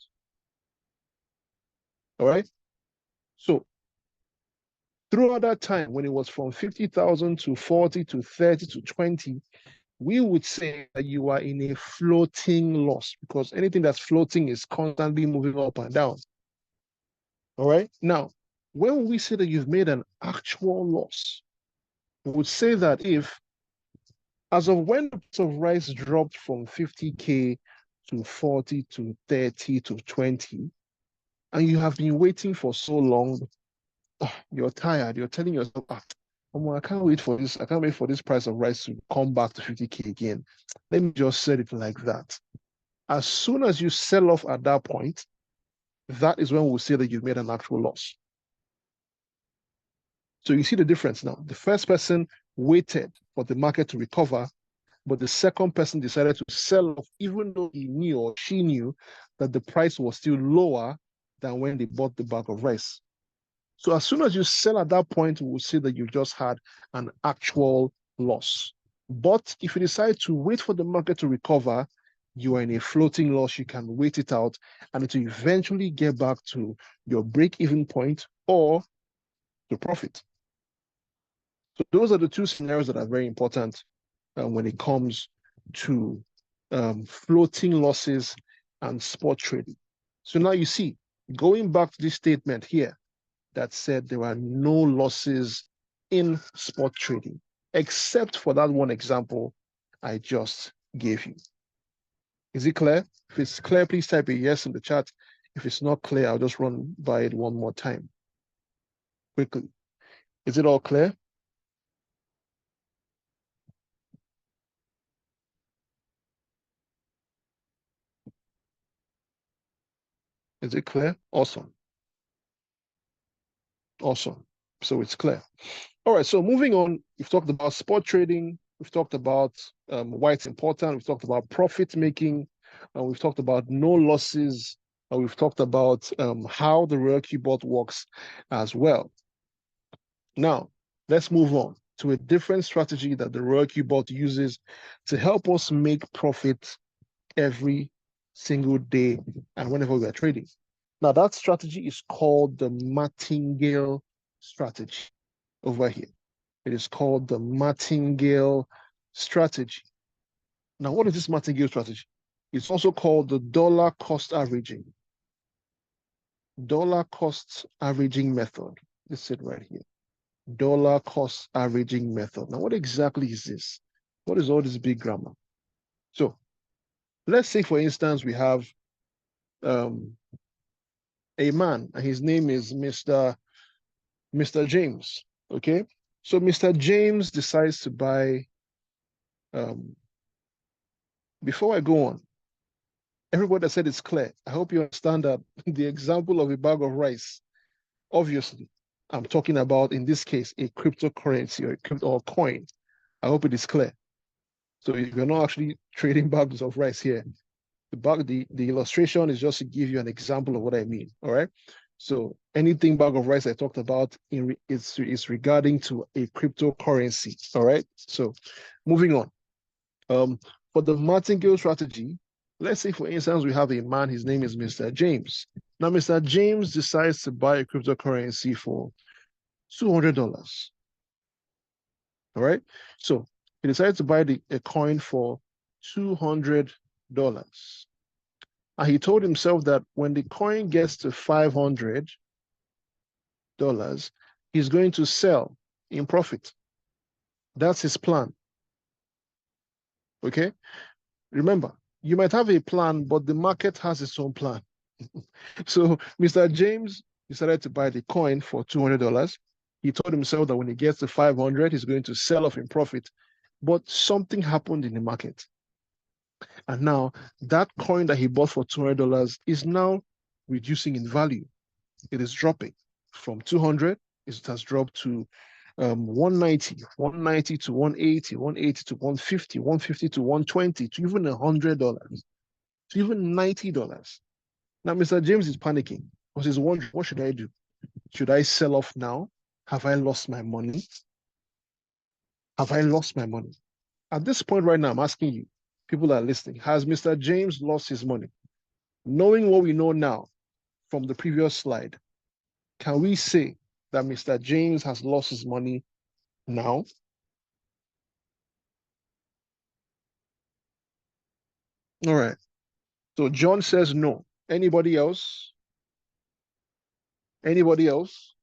All right. So throughout that time, when it was from 50,000 to 40 to 30 to 20, we would say that you are in a floating loss because anything that's floating is constantly moving up and down. All right. Now, when we say that you've made an actual loss, we would say that if, as of when the price of rice dropped from 50K to 40 to 30 to 20, and you have been waiting for so long, you're tired. You're telling yourself, I can't wait for this. I can't wait for this price of rice to come back to 50K again. Let me just set it like that. As soon as you sell off at that point, that is when we'll say that you've made an actual loss. So you see the difference now. The first person waited for the market to recover, but the second person decided to sell off, even though he knew or she knew that the price was still lower than when they bought the bag of rice. So as soon as you sell at that point, we'll say that you just had an actual loss. But if you decide to wait for the market to recover, you are in a floating loss. You can wait it out and it will eventually get back to your break-even point or the profit. So those are the two scenarios that are very important when it comes to floating losses and spot trading. So now you see, going back to this statement here that said there are no losses in spot trading, except for that one example I just gave you. Is it clear? If it's clear, please type a yes in the chat. If it's not clear, I'll just run by it one more time quickly. Is it all clear? Is it clear? Awesome. Awesome. So it's clear. All right. So moving on, we've talked about spot trading. We've talked about why it's important. We've talked about profit making. We've talked about no losses. We've talked about how the Royalty Bot works as well. Now, let's move on to a different strategy that the Royalty Bot uses to help us make profit every single day and whenever we are trading. Now, that strategy is called the Martingale strategy over here. It is called the Martingale strategy. Now, what is this Martingale strategy? It's also called the dollar cost averaging. Dollar cost averaging method. This is it right here. Dollar cost averaging method. Now, what exactly is this? What is all this big grammar? So, let's say, for instance, we have a man, and his name is Mr. James. Okay, so Mr. James decides to buy. Before I go on, everybody that said it's clear. I hope you understand that the example of a bag of rice, obviously, I'm talking about in this case a cryptocurrency or a coin. I hope it is clear. So if you're not actually trading bags of rice here, the illustration is just to give you an example of what I mean. All right. So anything bag of rice I talked about is regarding to a cryptocurrency. All right. So moving on. For the martingale strategy, let's say, for instance, we have a man, his name is Mr. James. Now, Mr. James decides to buy a cryptocurrency for $200. All right. So he decides to buy a coin for $200. And he told himself that when the coin gets to $500, he's going to sell in profit. That's his plan. Okay. Remember, you might have a plan, but the market has its own plan. So Mr. James decided to buy the coin for $200. He told himself that when he gets to 500, he's going to sell off in profit. But something happened in the market. And now that coin that he bought for $200 is now reducing in value. It is dropping from 200. It has dropped to 190 to 180, 180 to 150, 150 to 120, to even $100, to even $90. Now, Mr. James is panicking because he's wondering, what should I do? Should I sell off now? Have I lost my money? Have I lost my money? At this point right now, I'm asking you, people that are listening, has Mr. James lost his money? Knowing what we know now from the previous slide, can we say that Mr. James has lost his money now? All right. So John says no. Anybody else? Anybody else?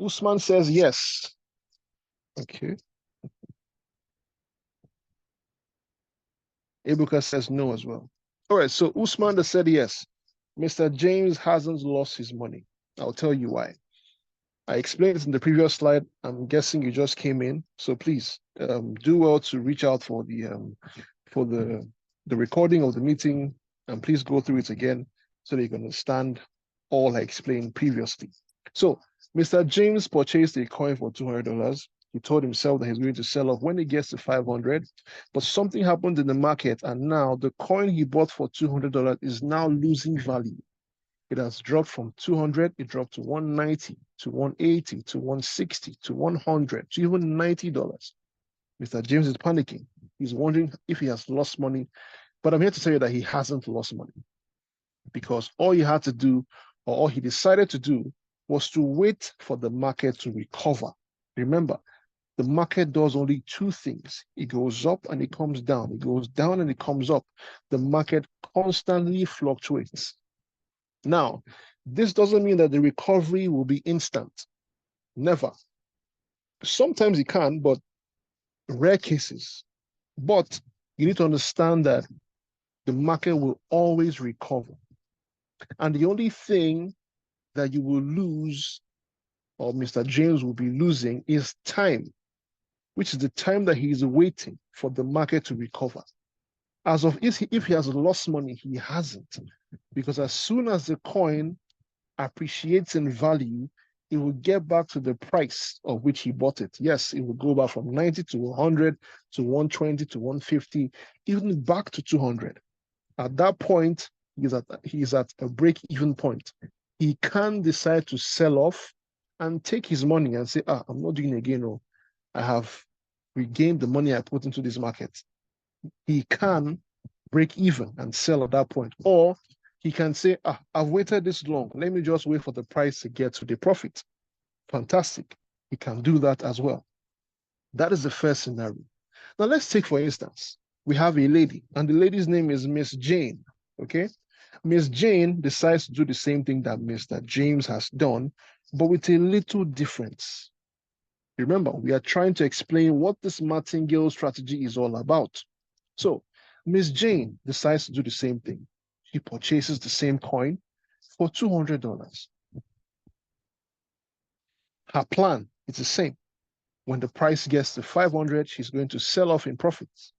Usman says yes. Okay. Ebuka says no as well. All right. So Usman that said yes. Mr. James hasn't lost his money. I'll tell you why. I explained it in the previous slide. I'm guessing you just came in, so please do well to reach out for the recording of the meeting, and please go through it again so that you can understand all I explained previously. So Mr. James purchased a coin for $200. He told himself that he's going to sell off when he gets to 500, but something happened in the market, and now the coin he bought for $200 is now losing value. It has dropped from 200, it dropped to 190, to 180, to 160, to 100, to even $90. Mr. James is panicking. He's wondering if he has lost money. But I'm here to tell you that he hasn't lost money, because all he had to do, or all he decided to do, was to wait for the market to recover. Remember, the market does only two things. It goes up and it comes down. It goes down and it comes up. The market constantly fluctuates. Now, this doesn't mean that the recovery will be instant. Never. Sometimes it can, but rare cases. But you need to understand that the market will always recover. And the only thing that you will lose, or Mr. James will be losing, is time, which is the time that he is waiting for the market to recover. As of if he has lost money, he hasn't. Because as soon as the coin appreciates in value, it will get back to the price of which he bought it. Yes, it will go back from 90 to 100 to 120 to 150, even back to 200. At that point, he's at a break-even point. He can decide to sell off and take his money and say, I'm not doing it again. No, I have regained the money I put into this market. He can break even and sell at that point. Or he can say, I've waited this long. Let me just wait for the price to get to the profit. Fantastic. He can do that as well. That is the first scenario. Now let's take, for instance, we have a lady, and the lady's name is Miss Jane. Okay. Miss Jane decides to do the same thing that Mr. James has done, but with a little difference. Remember, we are trying to explain what this martingale strategy is all about. So Miss Jane decides to do the same thing. She purchases the same coin for $200. Her plan is the same. When the price gets to 500, she's going to sell off in profits.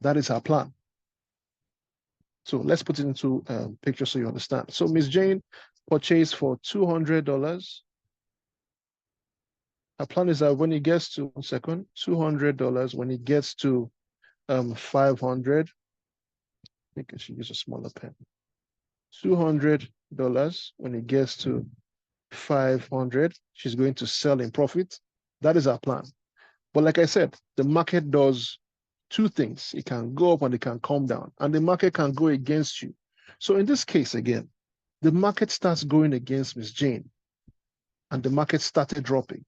That is her plan. So let's put it into a picture so you understand. So Miss Jane purchased for $200. Her plan is that when it gets to, one second, $200, when it gets to 500, I think I should use a smaller pen. $200 when it gets to 500, she's going to sell in profit. That is her plan. But like I said, the market does two things. It can go up and it can come down, and the market can go against you. So in this case, again, the market starts going against Miss Jane, and the market started dropping.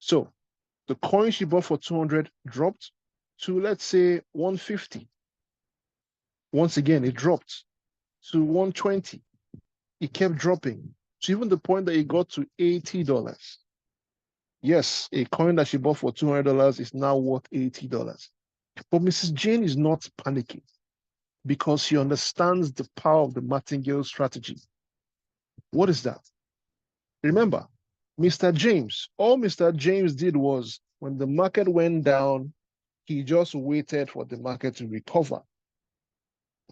So the coin she bought for 200 dropped to, let's say, 150. Once again, it dropped to 120. It kept dropping to even the point that it got to $80. Yes, a coin that she bought for $200 is now worth $80. But Mrs. Jane is not panicking because she understands the power of the martingale strategy. What is that? Remember, Mr. James, all Mr. James did was when the market went down, he just waited for the market to recover.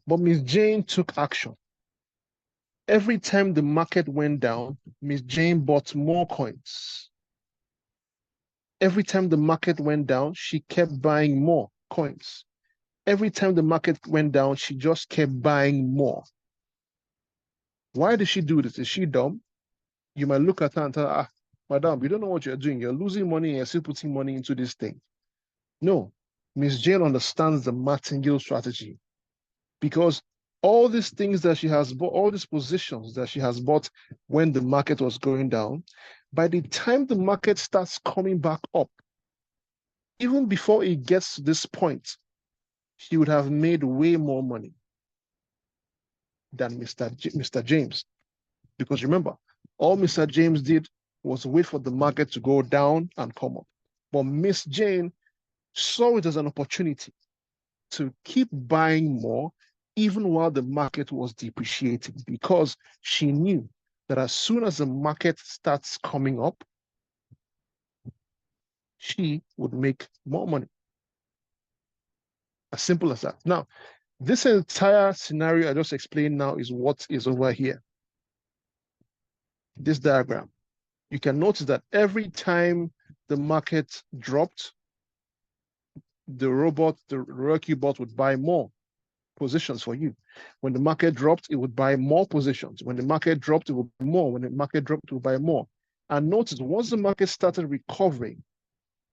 But Miss Jane took action. Every time the market went down, Miss Jane bought more coins. Every time the market went down, she kept buying more coins. Every time the market went down, she just kept buying more. Why did she do this? Is she dumb? You might look at her and tell her, madam, you don't know what you're doing. You're losing money and you're still putting money into this thing. No, Miss Jane understands the martingale strategy because all these things that she has bought, all these positions that she has bought when the market was going down, by the time the market starts coming back up, even before it gets to this point, she would have made way more money than Mr. James. Because remember, all Mr. James did was wait for the market to go down and come up. But Miss Jane saw it as an opportunity to keep buying more even while the market was depreciating, because she knew that as soon as the market starts coming up, she would make more money. As simple as that. Now, this entire scenario I just explained now is what is over here. This diagram. You can notice that every time the market dropped, the Roku bot would buy more positions for you. When the market dropped, it would buy more positions. When the market dropped, it would buy more. When the market dropped, it would buy more. And notice, once the market started recovering,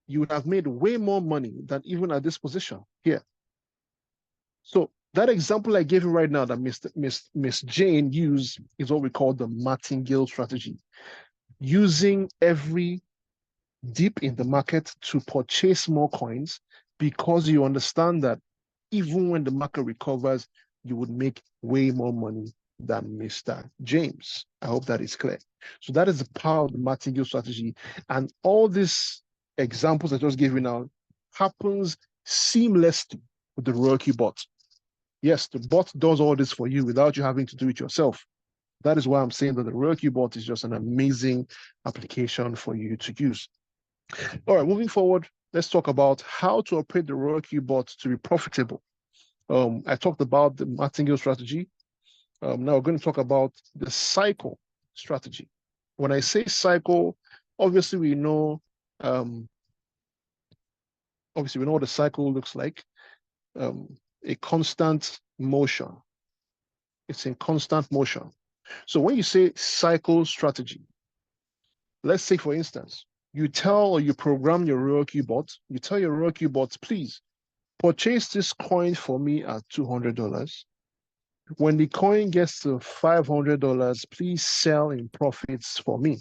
you would have made way more money than even at this position here. So that example I gave you right now that Miss Jane used is what we call the martingale strategy. Using every dip in the market to purchase more coins because you understand that even when the market recovers, you would make way more money than Mr. James. I hope that is clear. So that is the power of the martingale strategy. And all these examples I just gave you now happens seamlessly with the Roku bot. Yes, the bot does all this for you without you having to do it yourself. That is why I'm saying that the Roku bot is just an amazing application for you to use. All right, moving forward, let's talk about how to operate the Roku bot to be profitable. I talked about the martingale strategy. Now we're going to talk about the cycle strategy. When I say cycle, obviously we know what the cycle looks like. A constant motion. It's in constant motion. So when you say cycle strategy, let's say, for instance, you tell or you program your Roku bot, you tell your Roku bot, please purchase this coin for me at $200. When the coin gets to $500, please sell in profits for me.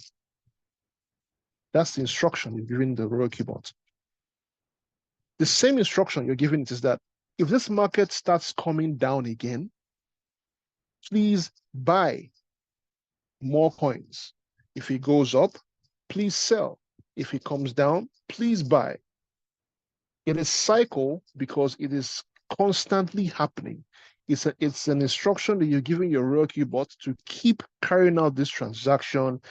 That's the instruction you're giving the Roku bot. The same instruction you're giving it is that if this market starts coming down again, please buy more coins. If it goes up, please sell. If it comes down, please buy. It is cycle because it is constantly happening. It's an instruction that you're giving your Roku bot to keep carrying out this transaction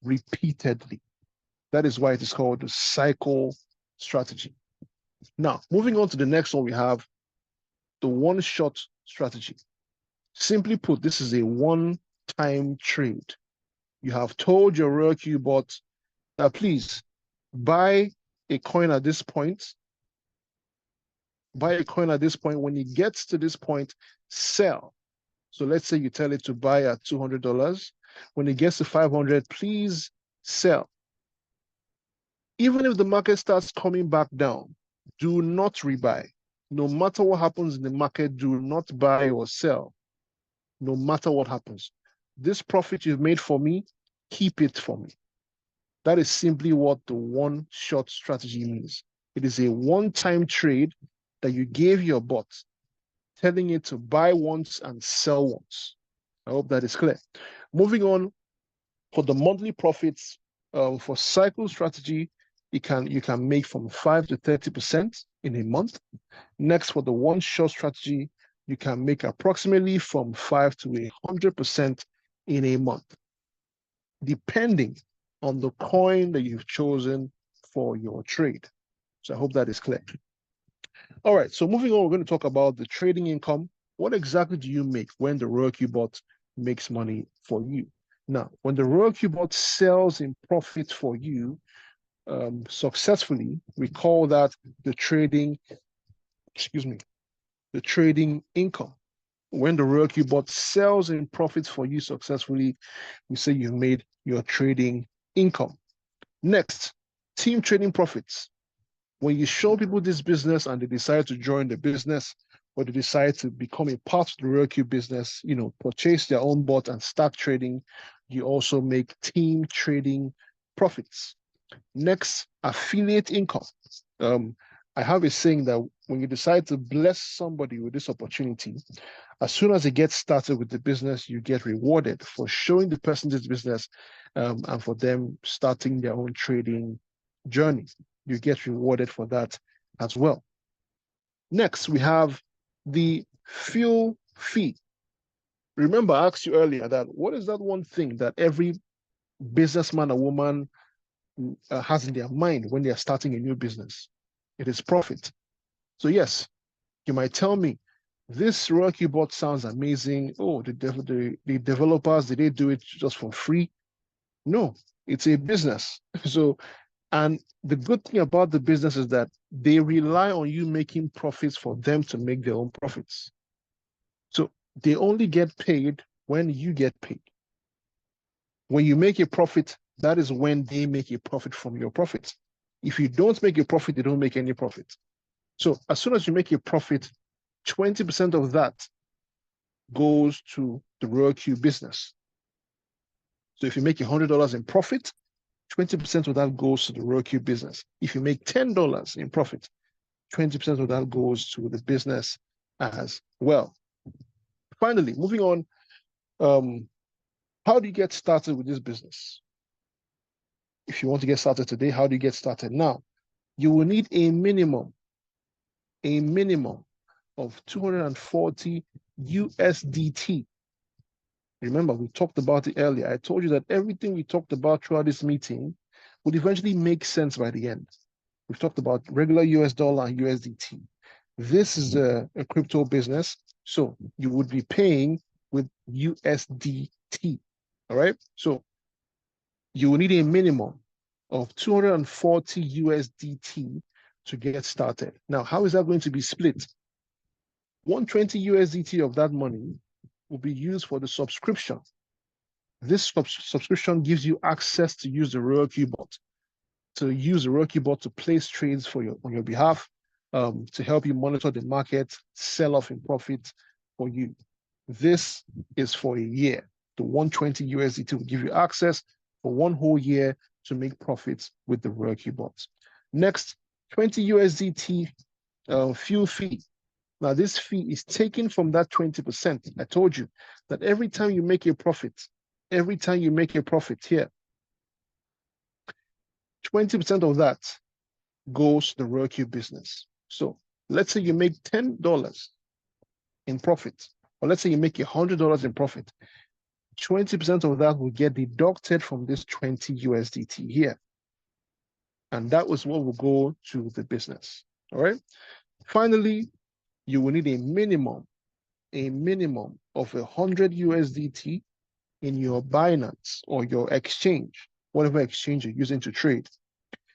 repeatedly. That is why it is called the cycle strategy. Now, moving on to the next one, we have the one-shot strategy. Simply put, this is a one-time trade. You have told your Roku bot that please buy a coin at this point. Buy a coin at this point. When it gets to this point, sell. So let's say you tell it to buy at $200. When it gets to 500, please sell. Even if the market starts coming back down, do not rebuy. No matter what happens in the market, do not buy or sell. No matter what happens. This profit you've made for me, keep it for me. That is simply what the one-shot strategy means. It is a one-time trade that you gave your bot, telling it to buy once and sell once. I hope that is clear. Moving on, for the monthly profits, for cycle strategy, you can make from 5 to 30% in a month. Next, for the one-shot strategy, you can make approximately from 5 to 100% in a month, depending on the coin that you've chosen for your trade. So I hope that is clear. All right, so moving on, we're going to talk about the trading income. What exactly do you make when the Roku bot makes money for you? Now, when the Roku bot sells in profit for you successfully, we call that the trading income. When the Roku bot sells in profits for you successfully, we say you've made your trading income. Next, team trading profits. When you show people this business and they decide to join the business, or they decide to become a part of the RoyalQ business, purchase their own bot and start trading, you also make team trading profits. Next, affiliate income. I have a saying that when you decide to bless somebody with this opportunity, as soon as they get started with the business, you get rewarded for showing the person this business, and for them starting their own trading journey. You get rewarded for that as well. Next, we have the fuel fee. Remember, I asked you earlier that what is that one thing that every businessman or woman has in their mind when they are starting a new business? It is profit. So yes, you might tell me, this RoyalQ bot sounds amazing. Oh, the developers, did they do it just for free? No, it's a business. So, and the good thing about the business is that they rely on you making profits for them to make their own profits. So they only get paid when you get paid. When you make a profit, that is when they make a profit from your profit. If you don't make a profit, they don't make any profit. So as soon as you make a profit, 20% of that goes to the RoyalQ business. So if you make $100 in profit, 20% of that goes to the RoyalQ business. If you make $10 in profit, 20% of that goes to the business as well. Finally, moving on, how do you get started with this business? If you want to get started today, how do you get started now? You will need a minimum of 240 USDT. Remember, we talked about it earlier. I told you that everything we talked about throughout this meeting would eventually make sense by the end. We've talked about regular US dollar and USDT. This is a crypto business, so you would be paying with USDT. All right, so you will need a minimum of 240 USDT to get started. Now, how is that going to be split? 120 USDT of that money will be used for the subscription. This subscription gives you access to use the RoyalQ bot, to place trades on your behalf, to help you monitor the market, sell off in profit for you. This is for a year. The 120 USDT will give you access for one whole year to make profits with the RoyalQ bot. Next, 20 USDT fuel fee. Now, this fee is taken from that 20%. I told you that every time you make a profit here, 20% of that goes to the RoyalQ business. So let's say you make $10 in profit, or let's say you make $100 in profit. 20% of that will get deducted from this 20 USDT here. And that was what will go to the business. All right. Finally, you will need a minimum of 100 USDT in your Binance or your exchange, whatever exchange you're using to trade.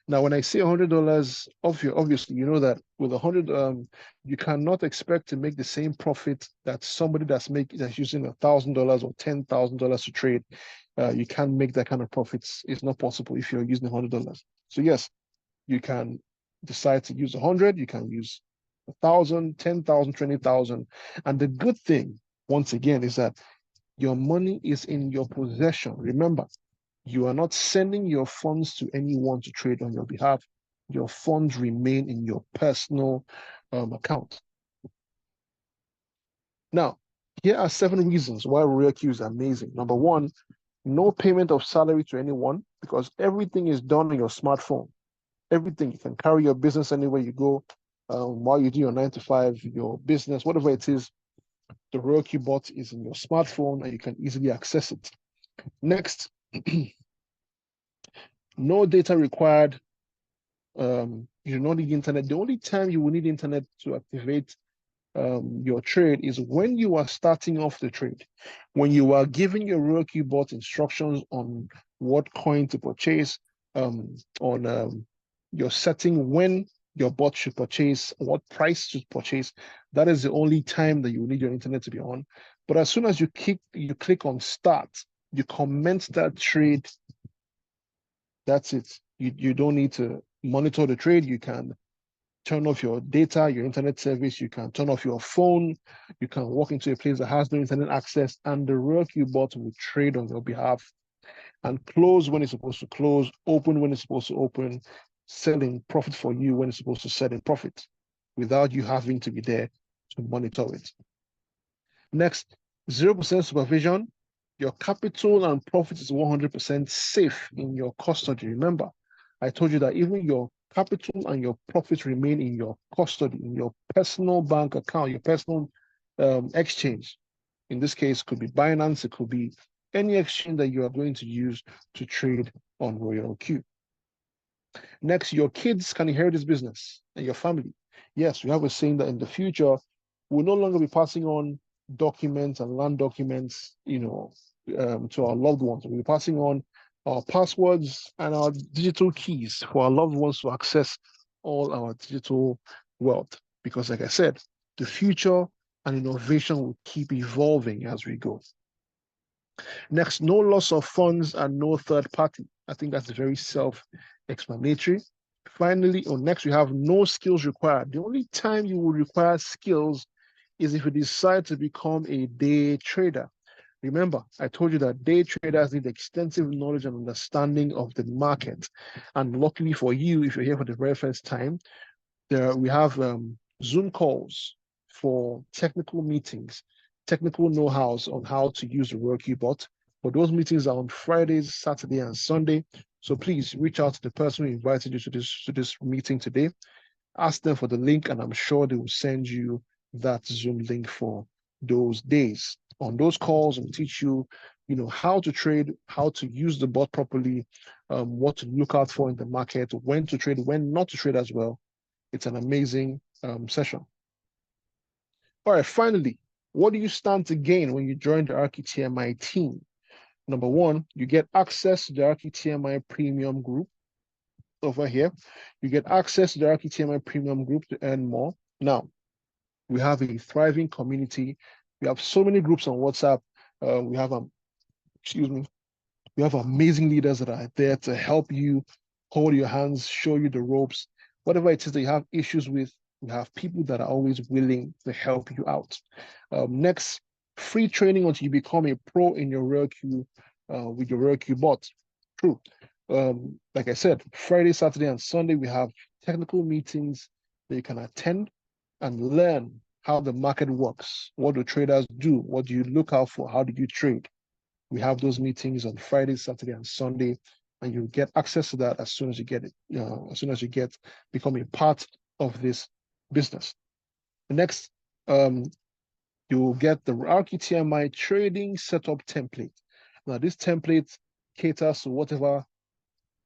Now, when I say $100, obviously, you know that with 100, you cannot expect to make the same profit that somebody that's using $1,000 or $10,000 to trade. You can't make that kind of profits. It's not possible if you're using $100. So yes, you can decide to use 100. You can use 1,000, 10,000, 20,000. And the good thing, once again, is that your money is in your possession. Remember, you are not sending your funds to anyone to trade on your behalf. Your funds remain in your personal account. Now, here are 7 reasons why RoyalQ is amazing. Number 1, no payment of salary to anyone, because everything is done on your smartphone. Everything. You can carry your business anywhere you go. While you do your 9 to 5, your business, whatever it is, the RoyalQ bot is in your smartphone and you can easily access it. Next, no data required. You do not need internet. The only time you will need internet to activate your trade is when you are starting off the trade. When you are giving your RoyalQ bot instructions on what coin to purchase, you're setting when your bot should purchase, what price to purchase. That is the only time that you need your internet to be on. But as soon as you click on start, you commence that trade. That's it. You don't need to monitor the trade. You can turn off your data, your internet service. You can turn off your phone. You can walk into a place that has no internet access, and the RoyalQ bot will trade on your behalf and close when it's supposed to close, open when it's supposed to open, selling profit for you when it's supposed to sell in profit without you having to be there to monitor it. Next, 0% supervision. Your capital and profit is 100% safe in your custody. Remember, I told you that even your capital and your profits remain in your custody, in your personal bank account, your personal exchange. In this case, it could be Binance, it could be any exchange that you are going to use to trade on RoyalQ. Next, your kids can inherit this business and your family. Yes, we have a saying that in the future, we'll no longer be passing on documents and land documents, to our loved ones. We'll be passing on our passwords and our digital keys for our loved ones to access all our digital wealth. Because like I said, the future and innovation will keep evolving as we go. Next, no loss of funds and no third party. I think that's very self-explanatory. Finally, next we have no skills required. The only time you will require skills is if you decide to become a day trader. Remember, I told you that day traders need extensive knowledge and understanding of the market. And luckily for you, if you're here for the very first time, we have Zoom calls for technical meetings, technical know-hows on how to use the RoyalQ bot. But those meetings are on Fridays, Saturday, and Sunday. So please reach out to the person who invited you to this meeting today. Ask them for the link, and I'm sure they will send you that Zoom link for those days. On those calls, and teach you, how to trade, how to use the bot properly, what to look out for in the market, when to trade, when not to trade as well. It's an amazing session. All right, finally, what do you stand to gain when you join the RQTMI team? Number one, you get access to the RQTMI Premium Group over here. You get access to the RQTMI Premium Group to earn more. Now, we have a thriving community. We have so many groups on WhatsApp. We have amazing leaders that are there to help you, hold your hands, show you the ropes. Whatever it is that you have issues with, we have people that are always willing to help you out. Next, free training until you become a pro in your RoyalQ with your RoyalQ bot. True. Like I said, Friday, Saturday, and Sunday, we have technical meetings that you can attend and learn how the market works. What do traders do? What do you look out for? How do you trade? We have those meetings on Friday, Saturday, and Sunday, and you get access to that as soon as you get it, as soon as you become a part of this business. Next, you will get the RQTMI trading setup template. Now, this template caters to whatever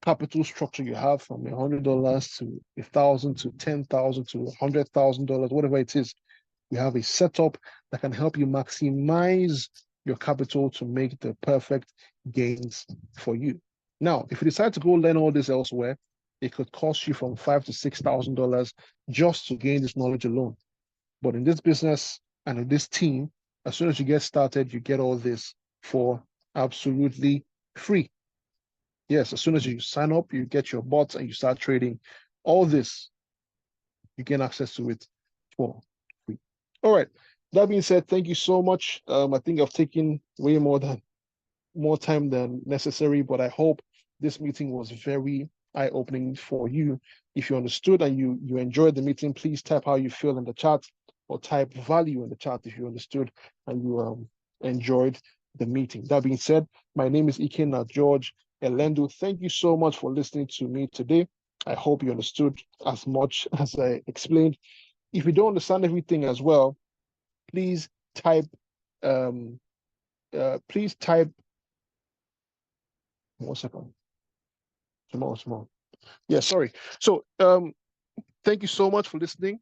capital structure you have, from $100 to $1,000 to $10,000 to $100,000, whatever it is. We have a setup that can help you maximize your capital to make the perfect gains for you. Now, if you decide to go learn all this elsewhere, it could cost you from $5,000 to $6,000 just to gain this knowledge alone. But in this business and in this team, as soon as you get started, you get all this for absolutely free. Yes, as soon as you sign up, you get your bots and you start trading. All this, you gain access to it for free. All right. That being said, thank you so much. I think I've taken way more time than necessary, but I hope this meeting was very eye-opening for you. If you understood and you enjoyed the meeting, please type how you feel in the chat, or type value in the chat if you understood and you enjoyed the meeting. That being said, my name is Ikenna George Elendu. Thank you so much for listening to me today. I hope you understood as much as I explained. If you don't understand everything as well, please type one second. Small. Yeah, sorry. So thank you so much for listening.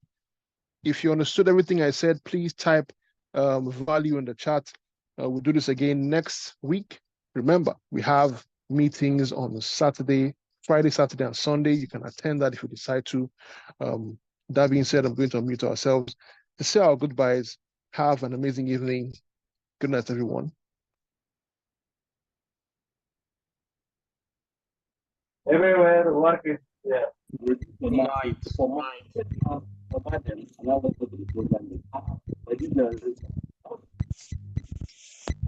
If you understood everything I said, please type value in the chat. We'll do this again next week. Remember, we have meetings on Friday, Saturday, and Sunday. You can attend that if you decide to. That being said, I'm going to unmute ourselves to say our goodbyes. Have an amazing evening. Good night, everyone. Everywhere work is there. Good night.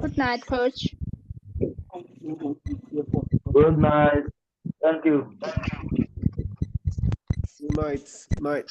Good night, coach. Good night. Thank you. Good night. Night.